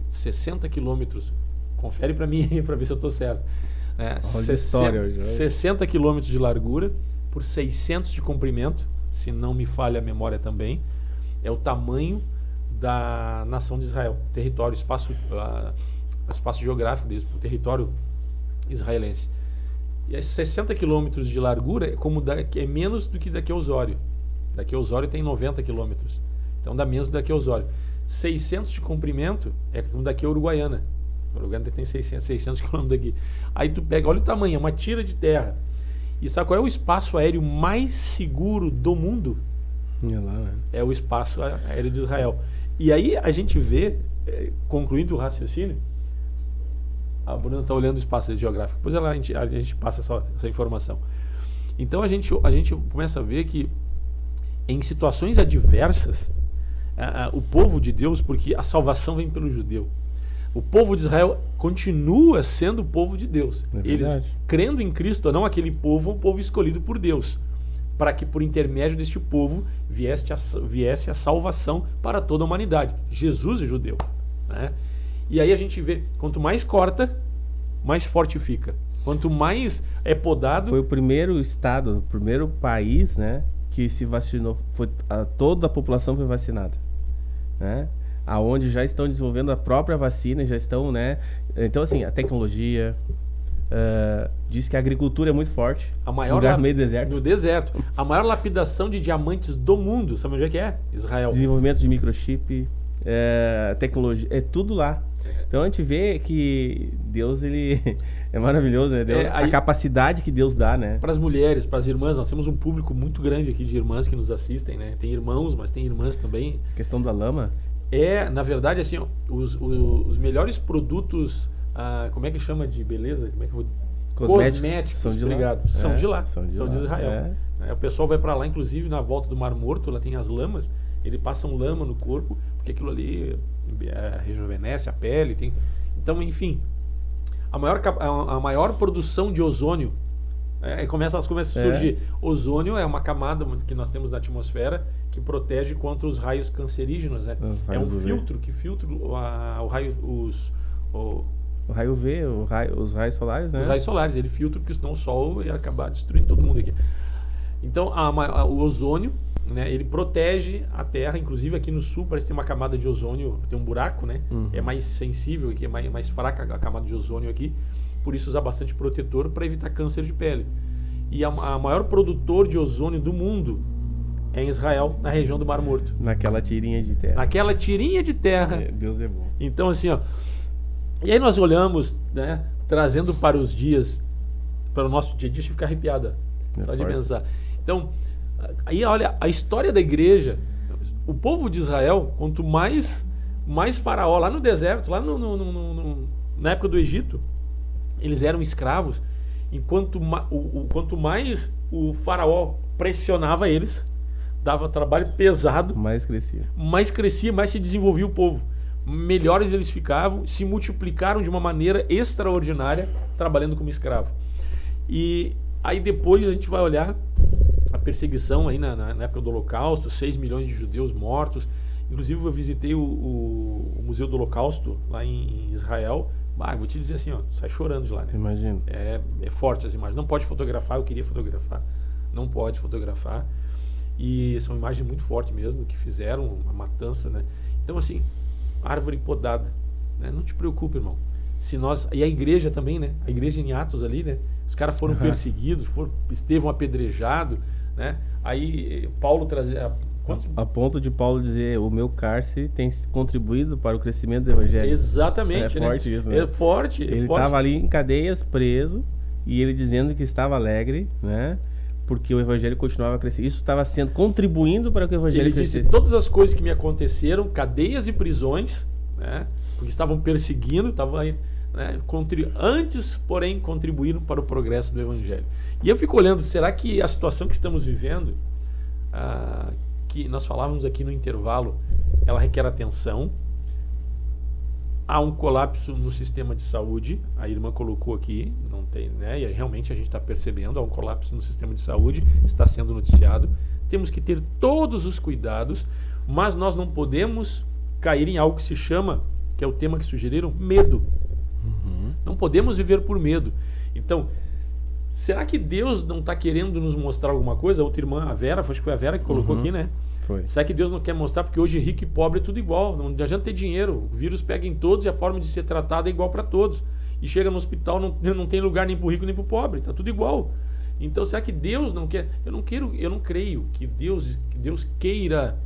S2: 60 quilômetros, confere para mim para ver se eu estou certo, 60 quilômetros de largura por 600 de comprimento, se não me falha a memória também, é o tamanho da nação de Israel, território, espaço geográfico deles, o território israelense. E 60 quilômetros de largura é menos do que daqui a Osório. Daqui a Osório tem 90 quilômetros. Então dá menos daqui a Osório. 600 de comprimento é como daqui a Uruguaiana. A Uruguaiana tem 600 quilômetros daqui. Aí tu pega, olha o tamanho, é uma tira de terra. E sabe qual é o espaço aéreo mais seguro do mundo? É o espaço aéreo de Israel. E aí a gente vê, concluindo o raciocínio, a Bruna está olhando o espaço geográfico, depois a gente passa essa informação. Então a gente começa a ver que em situações adversas, o povo de Deus, porque a salvação vem pelo judeu, o povo de Israel continua sendo o povo de Deus. Eles, crendo em Cristo ou não, aquele povo é um povo escolhido por Deus, para que por intermédio deste povo viesse a salvação para toda a humanidade. Jesus é judeu, né? E aí a gente vê, quanto mais corta, mais forte fica. Quanto mais é podado...
S3: Foi o primeiro estado, o primeiro país, né, que se vacinou, toda a população foi vacinada, né? Aonde já estão desenvolvendo a própria vacina, já estão, né? Então, assim, a tecnologia... diz que a agricultura é muito forte.
S2: A maior
S3: lugar meio deserto.
S2: No deserto. A maior lapidação de diamantes do mundo. Sabe onde é que é? Israel.
S3: Desenvolvimento de microchip, tecnologia, é tudo lá. Então a gente vê que Deus, ele é maravilhoso, né? A capacidade que Deus dá, né?
S2: Para as mulheres, para as irmãs, nós temos um público muito grande aqui de irmãs que nos assistem, né? Tem irmãos, mas tem irmãs também.
S3: A questão da lama?
S2: Na verdade, assim, ó, os melhores produtos, como é que chama de beleza? Como é que eu vou dizer? Cosméticos,
S3: são de
S2: lá. São de lá, são de Israel. O pessoal vai para lá, inclusive na volta do Mar Morto, lá tem as lamas, ele passa lama no corpo, porque aquilo ali rejuvenesce a pele. Então, enfim, a maior produção de ozônio, começa a surgir. Ozônio é uma camada que nós temos na atmosfera que protege contra os raios cancerígenos, né? É um filtro que filtra o raio, o
S3: raio V, os raios solares, né?
S2: Os raios solares, ele filtra, porque senão o sol ia acabar destruindo todo mundo aqui. Então, o ozônio, né, ele protege a Terra, inclusive aqui no sul parece que tem uma camada de ozônio, tem um buraco, né? É mais sensível, aqui, é mais fraca a camada de ozônio aqui, por isso usar bastante protetor para evitar câncer de pele. E a maior produtor de ozônio do mundo é em Israel, na região do Mar Morto.
S3: Naquela tirinha de terra.
S2: Naquela tirinha de terra.
S3: Deus é bom.
S2: Então, assim, ó. E aí nós olhamos, né, trazendo para os dias, para o nosso dia a dia, deixa eu ficar arrepiada. Só de pensar. Então, aí olha, a história da igreja, o povo de Israel, quanto mais faraó, lá no deserto, lá na época do Egito, eles eram escravos, enquanto quanto mais o faraó pressionava eles, dava trabalho pesado, mais crescia, mais se desenvolvia o povo. Melhores eles ficavam, se multiplicaram de uma maneira extraordinária, trabalhando como escravo. E aí depois a gente vai olhar a perseguição aí na época do Holocausto, 6 milhões de judeus mortos. Inclusive eu visitei o Museu do Holocausto lá em Israel. Vou te dizer assim, ó, sai chorando de lá, né?
S3: Imagino.
S2: É forte as imagens. Não pode fotografar, eu queria fotografar. Não pode fotografar. E são imagens muito fortes mesmo, que fizeram uma matança, né? Então, assim, árvore podada, né? Não te preocupe, irmão. E a igreja também, né? A igreja em Atos ali, né? Os caras foram perseguidos, Estevão apedrejado, né? Aí Paulo trazia...
S3: A ponto de Paulo dizer, o meu cárcere tem contribuído para o crescimento do evangelho.
S2: Exatamente, né?
S3: Forte isso, né?
S2: É forte.
S3: Ele estava ali em cadeias, preso, e ele dizendo que estava alegre, né? Porque o evangelho continuava a crescer. Isso estava contribuindo para que o evangelho crescesse.
S2: Ele disse, todas as coisas que me aconteceram, cadeias e prisões, né? Porque estavam perseguindo, estavam aí, né? Antes, porém, contribuíram para o progresso do evangelho. E eu fico olhando, será que a situação que estamos vivendo, que nós falávamos aqui no intervalo, ela requer atenção? Há um colapso no sistema de saúde, a irmã colocou aqui, não tem, né? E realmente a gente está percebendo, há um colapso no sistema de saúde, está sendo noticiado. Temos que ter todos os cuidados, mas nós não podemos cair em algo que se chama, que é o tema que sugeriram, medo. Não podemos viver por medo. Então, será que Deus não está querendo nos mostrar alguma coisa? A outra irmã, a Vera, acho que foi a Vera que colocou aqui, né?
S3: Foi.
S2: Será que Deus não quer mostrar? Porque hoje rico e pobre é tudo igual. Não adianta ter dinheiro. O vírus pega em todos e a forma de ser tratado é igual para todos. E chega no hospital, não tem lugar nem para o rico nem para o pobre. Está tudo igual. Então, será que Deus não quer? Eu não creio que Deus queira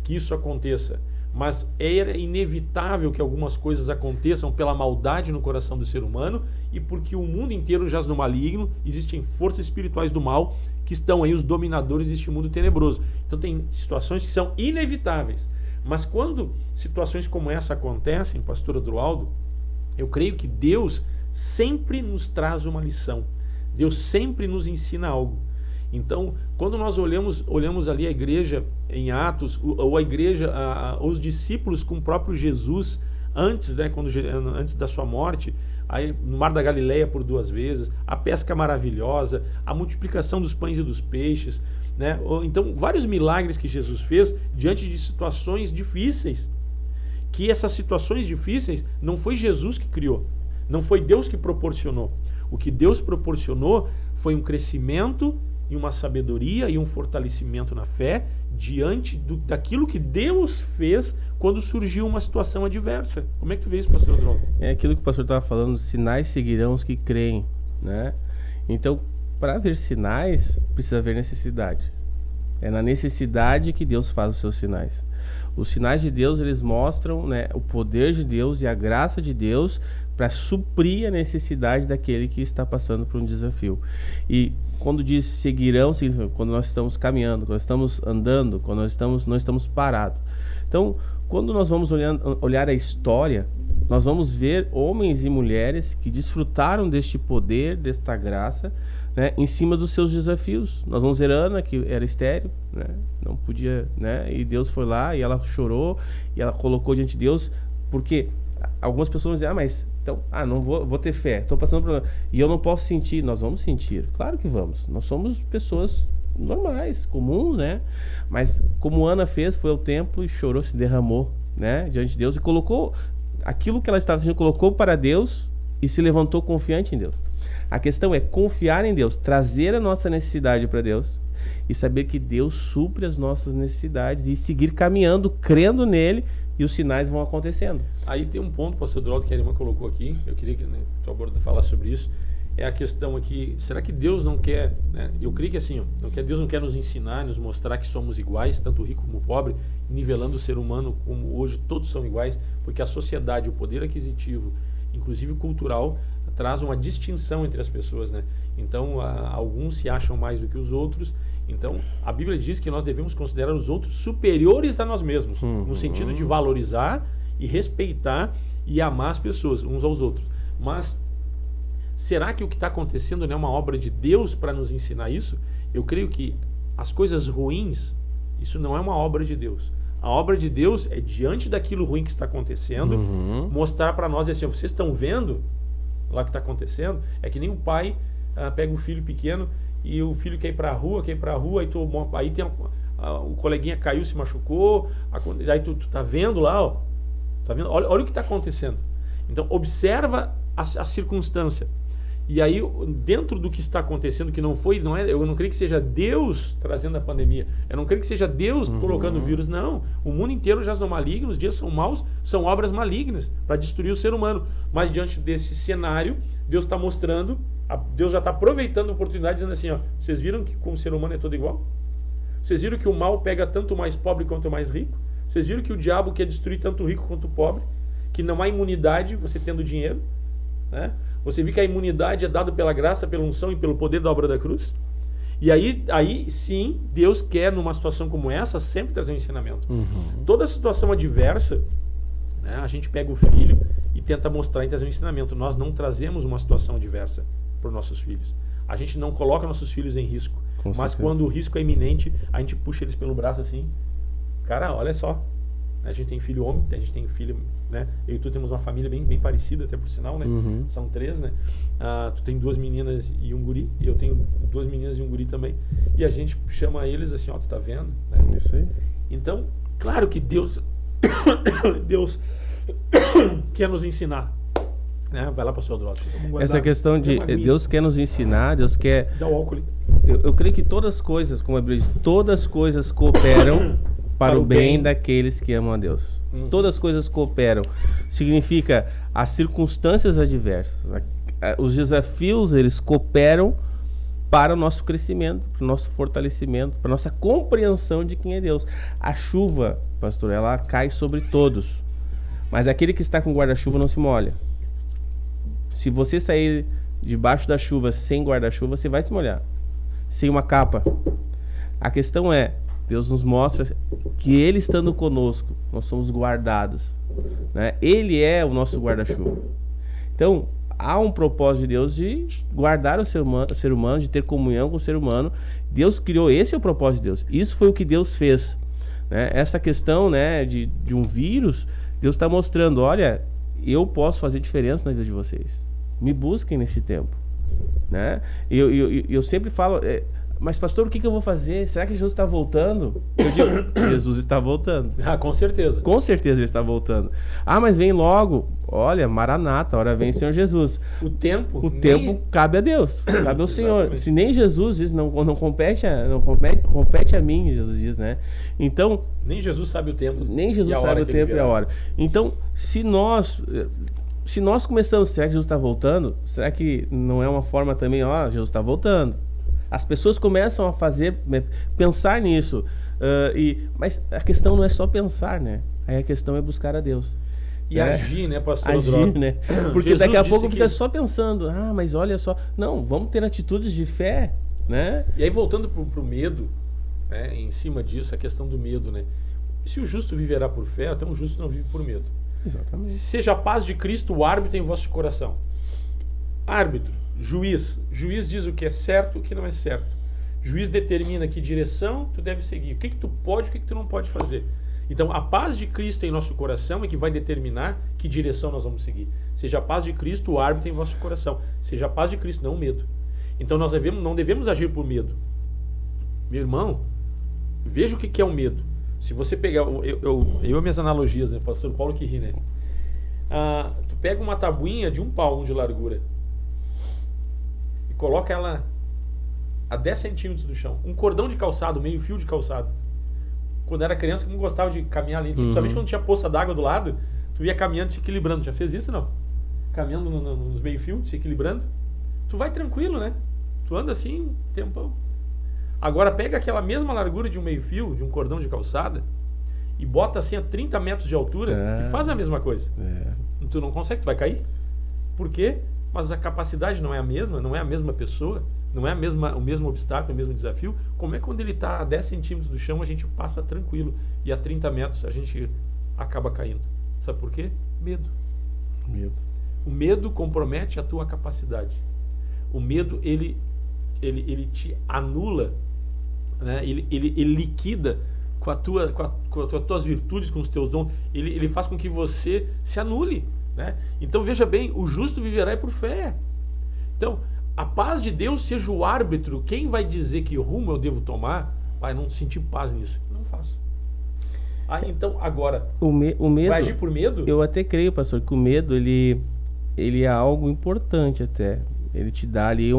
S2: que isso aconteça. Mas é inevitável que algumas coisas aconteçam pela maldade no coração do ser humano e porque o mundo inteiro jaz no maligno, existem forças espirituais do mal que estão aí os dominadores deste mundo tenebroso. Então tem situações que são inevitáveis. Mas quando situações como essa acontecem, pastor Adroaldo, eu creio que Deus sempre nos traz uma lição. Deus sempre nos ensina algo. Então, quando nós olhamos ali a igreja em Atos, ou a igreja, os discípulos com o próprio Jesus, antes, né, antes da sua morte, aí, no Mar da Galileia por 2 vezes, a pesca maravilhosa, a multiplicação dos pães e dos peixes, né? Então, vários milagres que Jesus fez diante de situações difíceis, que essas situações difíceis não foi Jesus que criou, não foi Deus que proporcionou. O que Deus proporcionou foi um crescimento e uma sabedoria e um fortalecimento na fé diante daquilo que Deus fez quando surgiu uma situação adversa. Como é que tu vê isso, pastor Adroaldo?
S3: É aquilo que o pastor estava falando, sinais seguirão os que creem, né? Então, para ver sinais, precisa haver necessidade. É na necessidade que Deus faz os seus sinais. Os sinais de Deus, eles mostram, né, o poder de Deus e a graça de Deus para suprir a necessidade daquele que está passando por um desafio. E quando diz seguirão, quando nós estamos caminhando, quando nós estamos andando, quando não estamos parados. Então, quando nós vamos olhar a história, nós vamos ver homens e mulheres que desfrutaram deste poder, desta graça, né, em cima dos seus desafios. Nós vamos ver Ana, que era estéril, né, não podia, né, e Deus foi lá e ela chorou e ela colocou diante de Deus, porque algumas pessoas vão dizer, mas então, não vou ter fé, estou passando por problema e eu não posso sentir. Nós vamos sentir, claro que vamos. Nós somos pessoas normais, comuns, né? Mas como Ana fez, foi ao templo e chorou, se derramou, né, diante de Deus e colocou aquilo que ela estava sentindo, colocou para Deus e se levantou confiante em Deus. A questão é confiar em Deus, trazer a nossa necessidade para Deus e saber que Deus supre as nossas necessidades e seguir caminhando, crendo nele, e os sinais vão acontecendo.
S2: Aí tem um ponto, pastor Adroaldo, que a irmã colocou aqui, eu queria que tu abordasse, falar sobre isso, é a questão aqui, será que Deus não quer, né? Eu creio que assim, Deus não quer nos ensinar, nos mostrar que somos iguais, tanto rico como pobre, nivelando o ser humano como hoje todos são iguais, porque a sociedade, o poder aquisitivo, inclusive cultural, traz uma distinção entre as pessoas, né? Então, alguns se acham mais do que os outros. Então, a Bíblia diz que nós devemos considerar os outros superiores a nós mesmos, no sentido de valorizar e respeitar e amar as pessoas, uns aos outros. Mas, será que o que está acontecendo não é uma obra de Deus para nos ensinar isso? Eu creio que as coisas ruins, isso não é uma obra de Deus. A obra de Deus é, diante daquilo ruim que está acontecendo, mostrar para nós assim, vocês estão vendo lá o que está acontecendo? É que nem o pai pega um filho pequeno e o filho quer ir para a rua, aí tem o coleguinha caiu, se machucou, aí tu tá vendo lá, ó, tá vendo? Olha o que está acontecendo. Então observa a circunstância. E aí, dentro do que está acontecendo, que eu não creio que seja Deus trazendo a pandemia, eu não creio que seja Deus colocando o vírus, não. O mundo inteiro já são malignos, os dias são maus, são obras malignas para destruir o ser humano. Mas diante desse cenário, Deus está mostrando, Deus já está aproveitando a oportunidade, dizendo assim, ó, vocês viram que como o ser humano é todo igual? Vocês viram que o mal pega tanto o mais pobre quanto o mais rico? Vocês viram que o diabo quer destruir tanto o rico quanto o pobre? Que não há imunidade você tendo dinheiro, né? Você viu que a imunidade é dada pela graça, pela unção e pelo poder da obra da cruz? E aí sim, Deus quer, numa situação como essa, sempre trazer um ensinamento. Toda situação adversa, né, a gente pega o filho e tenta mostrar e trazer um ensinamento. Nós não trazemos uma situação adversa para os nossos filhos. A gente não coloca nossos filhos em risco. Mas quando o risco é iminente, a gente puxa eles pelo braço assim. Cara, olha só. A gente tem filho homem, a gente tem filho, né? Eu e tu temos uma família bem parecida, até por sinal, né? São 3, né? Tu tem 2 meninas e um guri, e eu tenho 2 meninas e um guri também. E a gente chama eles assim, ó, tu tá vendo? Né?
S3: Isso aí.
S2: Então, claro que Deus quer nos ensinar. né? Vai lá, pastor Adroaldo.
S3: Essa questão de Deus quer nos ensinar, Deus quer...
S2: Dá o álcool ali.
S3: Eu creio que todas as coisas, como a Bíblia diz, todas as coisas cooperam para o bem daqueles que amam a Deus. Todas as coisas cooperam. Significa as circunstâncias adversas, os desafios, eles cooperam para o nosso crescimento, para o nosso fortalecimento, para a nossa compreensão de quem é Deus. A chuva, pastor, ela cai sobre todos, mas aquele que está com guarda-chuva não se molha. Se você sair debaixo da chuva sem guarda-chuva, você vai se molhar, sem uma capa. A questão é, Deus nos mostra que Ele estando conosco, nós somos guardados, né? Ele é o nosso guarda-chuva. Então, há um propósito de Deus de guardar o ser humano, de ter comunhão com o ser humano. Deus criou, esse é o propósito de Deus. Isso foi o que Deus fez, né? Essa questão, né, de um vírus, Deus está mostrando, olha, eu posso fazer diferença na vida de vocês. Me busquem neste tempo, né? Eu sempre falo, mas pastor, o que eu vou fazer? Será que Jesus está voltando? Eu digo, Jesus está voltando.
S2: Ah, com certeza.
S3: Com certeza Ele está voltando. Ah, mas vem logo. Olha, Maranata, a hora vem Senhor Jesus.
S2: O tempo
S3: cabe a Deus, cabe ao Senhor. Se nem Jesus diz, não compete a mim, Jesus diz, né? Então...
S2: Nem Jesus sabe o tempo.
S3: Nem Jesus sabe o tempo e a hora. Então, se nós começamos, será que Jesus está voltando? Será que não é uma forma também, Jesus está voltando? As pessoas começam a pensar nisso. Mas a questão não é só pensar, né? Aí a questão é buscar a Deus.
S2: E agir, né, pastor?
S3: Agir, né? Porque
S2: Jesus
S3: daqui a pouco fica
S2: que...
S3: só pensando, mas olha só. Não, vamos ter atitudes de fé, né?
S2: E aí, voltando pro medo, né, em cima disso, a questão do medo, né? Se o justo viverá por fé, até um justo não vive por medo.
S3: Exatamente.
S2: Seja a paz de Cristo o árbitro em vosso coração. Árbitro, juiz diz o que é certo e o que não é certo. Juiz determina que direção tu deve seguir, o que tu pode e o que tu não pode fazer. Então a paz de Cristo em nosso coração é que vai determinar que direção nós vamos seguir. Seja a paz de Cristo o árbitro em vosso coração. Seja a paz de Cristo, não o medo. Então nós não devemos agir por medo. Meu irmão, veja o que é o medo. Se você pegar, eu minhas analogias, né? Pastor Paulo que ri, né? Tu pega uma tabuinha de 1 palmo de largura e coloca ela a 10 centímetros do chão. Um cordão de calçado, meio fio de calçado. Quando era criança, não gostava de caminhar ali. Principalmente quando tinha poça d'água do lado, tu ia caminhando, se equilibrando. Já fez isso, não? Caminhando nos meio fio, se equilibrando. Tu vai tranquilo, né? Tu anda assim um tempão. Agora pega aquela mesma largura de um meio fio, de um cordão de calçada, e bota assim a 30 metros de altura e faz a mesma coisa. Tu não consegue, tu vai cair. Por quê? Mas a capacidade não é a mesma pessoa, não é o mesmo obstáculo, o mesmo desafio. Como é que quando ele está a 10 centímetros do chão, a gente passa tranquilo, e a 30 metros a gente acaba caindo? Sabe por quê? Medo. O medo compromete a tua capacidade. O medo, ele te anula, né? Ele liquida com as tuas virtudes, com os teus dons. Ele faz com que você se anule, né? Então veja bem, o justo viverá por fé. Então a paz de Deus seja o árbitro. Quem vai dizer que rumo eu devo tomar vai não sentir paz nisso? Não faço. Então agora
S3: o medo,
S2: vai agir por medo?
S3: Eu até creio, pastor, que o medo ele é algo importante até. Ele te dá ali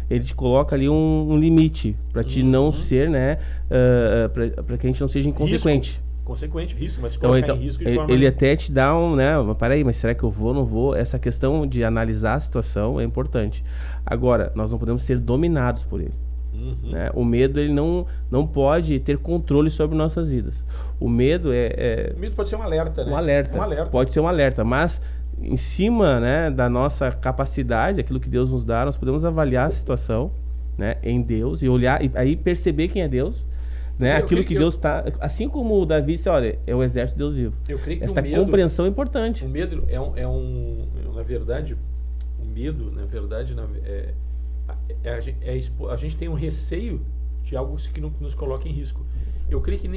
S3: ele te coloca ali um limite para te não ser, né, para que a gente não seja inconsequente.
S2: Risco, mas se colocar em risco de forma...
S3: Ele até te dá peraí, mas será que eu vou, não vou? Essa questão de analisar a situação é importante. Agora, nós não podemos ser dominados por ele. Né? O medo, ele não pode ter controle sobre nossas vidas. O medo
S2: O medo pode ser um alerta, né?
S3: Um alerta. Pode ser um alerta, mas em cima, né, da nossa capacidade, aquilo que Deus nos dá, nós podemos avaliar a situação, né, em Deus e olhar, e aí perceber quem é Deus, né, aquilo que Deus está... Assim como o Davi disse, olha, é o exército de Deus vivo. Eu creio que esta compreensão é importante.
S2: O medo na verdade, a gente tem um receio de algo que nos coloca em risco. Eu creio que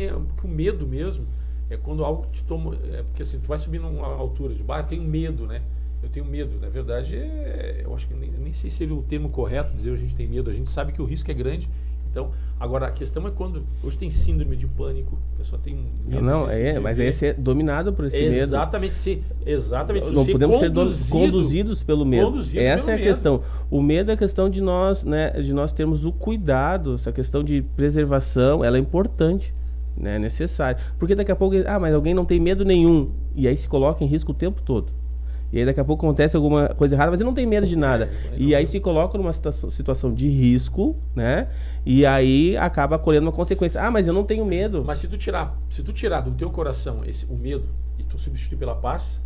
S2: o medo mesmo é quando algo te toma... porque assim, tu vai subindo uma altura, eu tenho medo, né? Eu tenho medo. Na verdade, eu acho que nem sei se seria o termo correto dizer a gente tem medo. A gente sabe que o risco é grande, Então, agora a questão é quando hoje tem síndrome de pânico, a pessoa tem medo.
S3: Mas aí é dominado por esse medo.
S2: Exatamente.
S3: Não podemos ser conduzidos pelo medo. Essa é a questão. O medo é a questão de nós, né, de nós termos o cuidado, essa questão de preservação, ela é importante, né, é necessária. Porque daqui a pouco, mas alguém não tem medo nenhum, e aí se coloca em risco o tempo todo. E aí daqui a pouco acontece alguma coisa errada, mas ele não tem medo de nada. E aí se coloca numa situação de risco, né? E aí acaba colhendo uma consequência. Mas eu não tenho medo.
S2: Mas se tu tirar do teu coração o medo e tu substituir pela paz...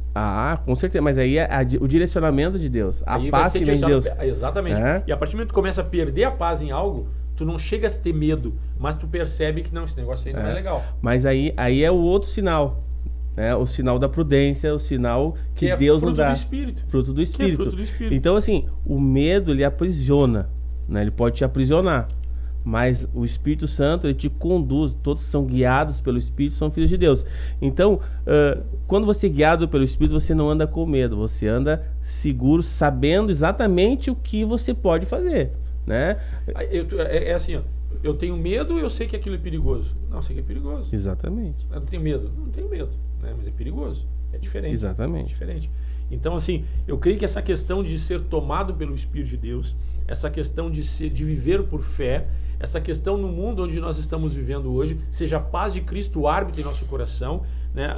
S3: com certeza. Mas aí é o direcionamento de Deus. A paz que vem de Deus.
S2: Exatamente. E a partir do momento que tu começa a perder a paz em algo, tu não chega a ter medo, mas tu percebe que não, esse negócio aí não é legal.
S3: Mas aí é o outro sinal. O sinal da prudência, o sinal que Deus nos dá. Fruto do Espírito. Então, assim, o medo, ele aprisiona, né? Ele pode te aprisionar, mas o Espírito Santo, ele te conduz. Todos que são guiados pelo Espírito são filhos de Deus. Então, quando você é guiado pelo Espírito, você não anda com medo, você anda seguro, sabendo exatamente o que você pode fazer, né?
S2: É assim, ó. Eu tenho medo, eu sei que aquilo é perigoso. Não, eu sei que é perigoso.
S3: Exatamente.
S2: Eu não tenho medo. Não tenho medo, né? Mas é perigoso. É diferente.
S3: Exatamente.
S2: É diferente. Então, assim, eu creio que essa questão de ser tomado pelo Espírito de Deus, essa questão de viver por fé, essa questão no mundo onde nós estamos vivendo hoje, seja a paz de Cristo o árbitro em nosso coração, né?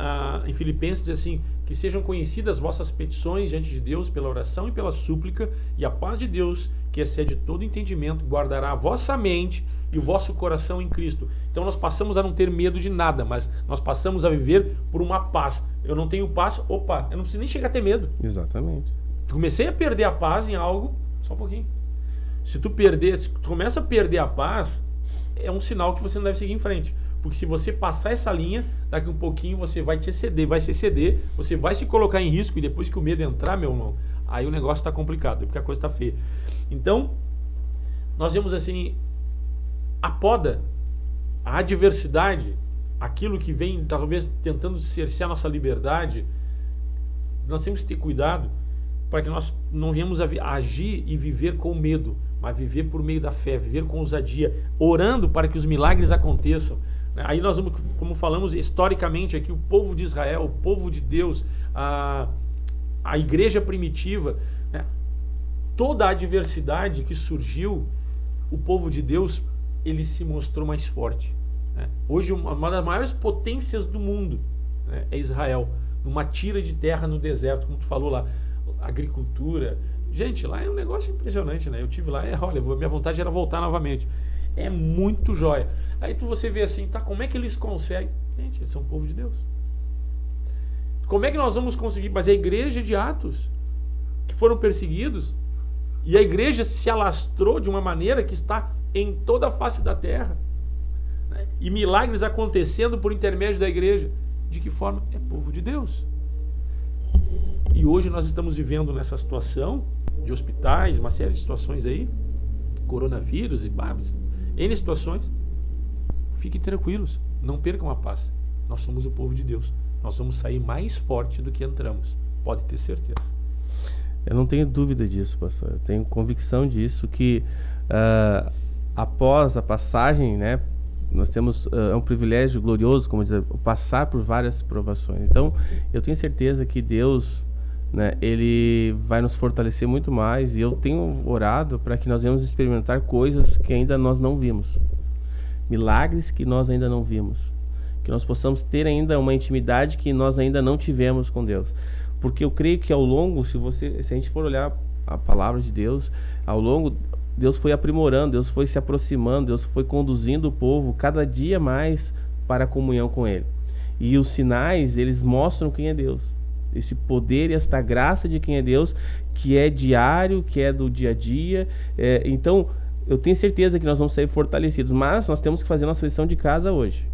S2: Em Filipenses diz assim, que sejam conhecidas vossas petições diante de Deus pela oração e pela súplica, e a paz de Deus, que excede todo entendimento, guardará a vossa mente e o vosso coração em Cristo. Então nós passamos a não ter medo de nada, mas nós passamos a viver por uma paz. Eu não tenho paz, eu não preciso nem chegar a ter medo.
S3: Exatamente.
S2: Comecei a perder a paz em algo, só um pouquinho. Se tu começa a perder a paz, é um sinal que você não deve seguir em frente. Porque se você passar essa linha, daqui um pouquinho você vai se exceder, você vai se colocar em risco, e depois que o medo entrar, meu irmão, aí o negócio está complicado, porque a coisa está feia. Então, nós vemos assim, a poda, a adversidade, aquilo que vem talvez tentando cercear nossa liberdade, nós temos que ter cuidado para que nós não venhamos a agir e viver com medo, mas viver por meio da fé, viver com ousadia, orando para que os milagres aconteçam. Aí nós vamos, como falamos historicamente aqui, o povo de Israel, o povo de Deus, a igreja primitiva, né? Toda a adversidade que surgiu, o povo de Deus, ele se mostrou mais forte, né? Hoje uma das maiores potências do mundo, né, é Israel, numa tira de terra no deserto, como tu falou lá, agricultura. Gente, lá é um negócio impressionante, né? Eu tive lá, olha, minha vontade era voltar novamente. É muito jóia. Aí você vê assim, tá, como é que eles conseguem? Gente, eles são o povo de Deus. Como é que nós vamos conseguir? Mas a igreja de Atos, que foram perseguidos, e a igreja se alastrou de uma maneira que está em toda a face da terra, né? E milagres acontecendo por intermédio da igreja. De que forma? É povo de Deus. E hoje nós estamos vivendo nessa situação de hospitais, uma série de situações aí, coronavírus e N situações. Fiquem tranquilos, não percam a paz. Nós somos o povo de Deus. Nós vamos sair mais forte do que entramos. Pode ter certeza.
S3: Eu não tenho dúvida disso, pastor. Eu tenho convicção disso, que após a passagem, né, nós temos um privilégio glorioso, como dizer, passar por várias provações. Então, eu tenho certeza que Deus, né, ele vai nos fortalecer muito mais, e eu tenho orado para que nós venhamos experimentar coisas que ainda nós não vimos, milagres que nós ainda não vimos, que nós possamos ter ainda uma intimidade que nós ainda não tivemos com Deus, porque eu creio que ao longo, se a gente for olhar a palavra de Deus, ao longo, Deus foi aprimorando, Deus foi se aproximando, Deus foi conduzindo o povo cada dia mais para a comunhão com Ele, e os sinais, eles mostram quem é Deus, esse poder e esta graça de quem é Deus, que é diário, que é do dia a dia. Então, eu tenho certeza que nós vamos sair fortalecidos, mas nós temos que fazer nossa lição de casa hoje.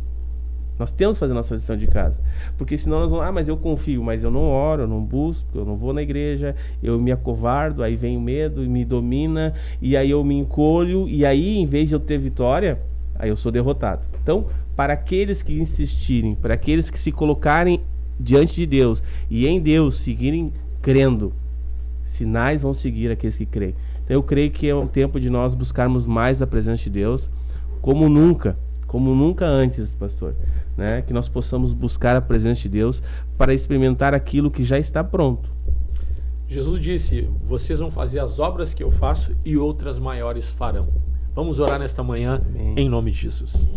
S3: Nós temos que fazer nossa lição de casa, porque senão nós vamos, mas eu confio, mas eu não oro, eu não busco, eu não vou na igreja, eu me acovardo, aí vem o medo e me domina, e aí eu me encolho, e aí em vez de eu ter vitória, aí eu sou derrotado. Então, para aqueles que insistirem, para aqueles que se colocarem diante de Deus e em Deus seguirem crendo, sinais vão seguir aqueles que creem. Então, eu creio que é um tempo de nós buscarmos mais a presença de Deus, como nunca antes, pastor, né? Que nós possamos buscar a presença de Deus para experimentar aquilo que já está pronto.
S2: Jesus disse: vocês vão fazer as obras que eu faço e outras maiores farão. Vamos orar nesta manhã. Amém. Em nome de Jesus.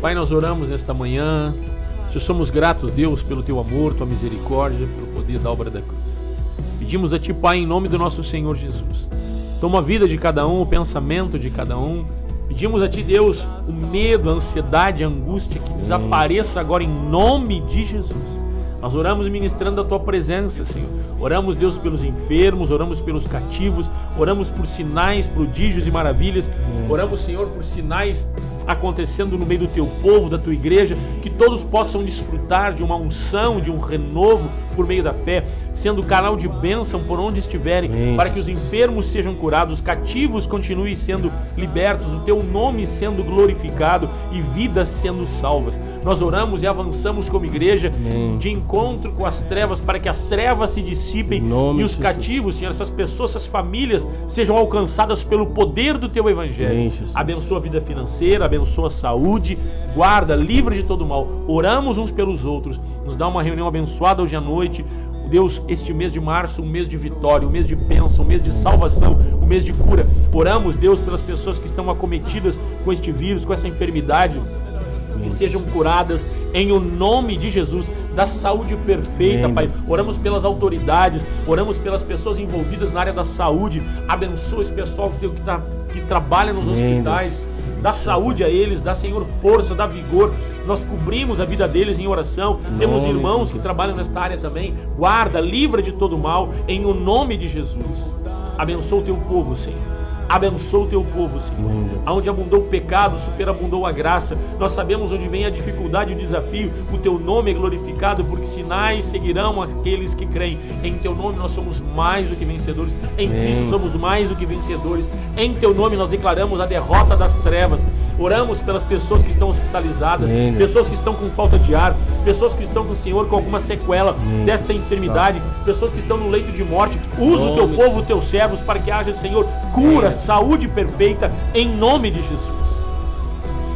S2: Pai, nós oramos nesta manhã. Te somos gratos, Deus, pelo Teu amor, Tua misericórdia, pelo poder da obra da cruz. Pedimos a Ti, Pai, em nome do nosso Senhor Jesus. Toma a vida de cada um, o pensamento de cada um. Pedimos a Ti, Deus, o medo, a ansiedade, a angústia, que desapareça agora em nome de Jesus. Nós oramos ministrando a Tua presença, Senhor. Oramos, Deus, pelos enfermos, oramos pelos cativos, oramos por sinais, prodígios e maravilhas. Oramos, Senhor, por sinais acontecendo no meio do Teu povo, da Tua igreja, que todos possam desfrutar de uma unção, de um renovo por meio da fé, sendo canal de bênção por onde estiverem, para que os enfermos sejam curados, os cativos continuem sendo libertos, o Teu nome sendo glorificado e vidas sendo salvas. Nós oramos e avançamos como igreja de encontro com as trevas, para que as trevas se dissipem e os cativos, Senhor, essas pessoas, essas famílias sejam alcançadas pelo poder do Teu Evangelho. Abençoa a vida financeira, abençoa a saúde, guarda, livra de todo mal. Oramos uns pelos outros. Nos dá uma reunião abençoada hoje à noite. Deus, este mês de março, um mês de vitória, um mês de bênção, um mês de salvação, um mês de cura. Oramos, Deus, pelas pessoas que estão acometidas com este vírus, com essa enfermidade, que sejam curadas em o nome de Jesus, da saúde perfeita, Pai. Oramos pelas autoridades, oramos pelas pessoas envolvidas na área da saúde. Abençoa esse pessoal que trabalha nos hospitais. Dá saúde a eles, dá, Senhor, força, dá vigor. Nós cobrimos a vida deles em oração. Temos irmãos que trabalham nesta área também. Guarda, livra de todo mal, em o nome de Jesus. Abençoa o Teu povo, Senhor. Abençoa o Teu povo, Senhor. Aonde abundou o pecado, superabundou a graça. Nós sabemos onde vem a dificuldade e o desafio. O Teu nome é glorificado, porque sinais seguirão aqueles que creem. Em Teu nome nós somos mais do que vencedores. Em Cristo somos mais do que vencedores. Em Teu nome nós declaramos a derrota das trevas. Oramos pelas pessoas que estão hospitalizadas, pessoas que estão com falta de ar, pessoas que estão com o Senhor com alguma sequela desta enfermidade, pessoas que estão no leito de morte. Usa o Teu povo, os Teus servos, para que haja, Senhor, cura, saúde perfeita, em nome de Jesus.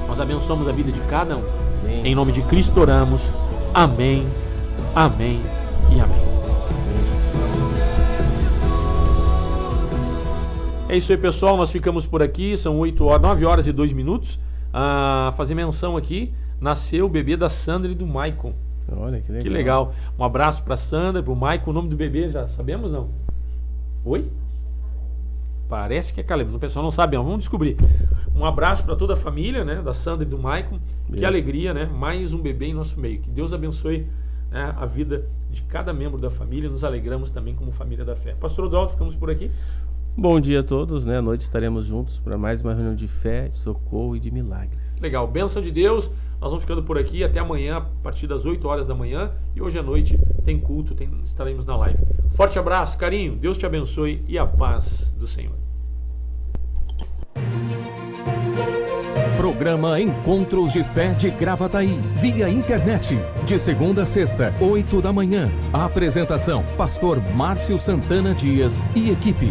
S2: Nós abençoamos a vida de cada um. Em nome de Cristo oramos. Amém, amém e amém. É isso aí, pessoal, nós ficamos por aqui, são 9 horas e 2 minutos. Fazer menção aqui, nasceu o bebê da Sandra e do Maicon.
S3: Olha, que legal.
S2: Que legal. Um abraço para Sandra, para o Maicon. O nome do bebê já sabemos, não? Oi? Parece que é Caleb, o pessoal não sabe, vamos descobrir. Um abraço para toda a família, né, da Sandra e do Maicon. Que alegria, né? Mais um bebê em nosso meio. Que Deus abençoe, né, a vida de cada membro da família. Nos alegramos também como família da fé. Pastor Odaldo, ficamos por aqui.
S3: Bom dia a todos, né? À noite estaremos juntos para mais uma reunião de fé, de socorro e de milagres.
S2: Legal, bênção de Deus. Nós vamos ficando por aqui até amanhã, a partir das 8 horas da manhã. E hoje à noite tem culto, estaremos na live. Forte abraço, carinho, Deus te abençoe e a paz do Senhor.
S1: Programa Encontros de Fé de Gravataí, via internet, de segunda a sexta, 8 da manhã. A apresentação, Pastor Márcio Santana Dias e equipe.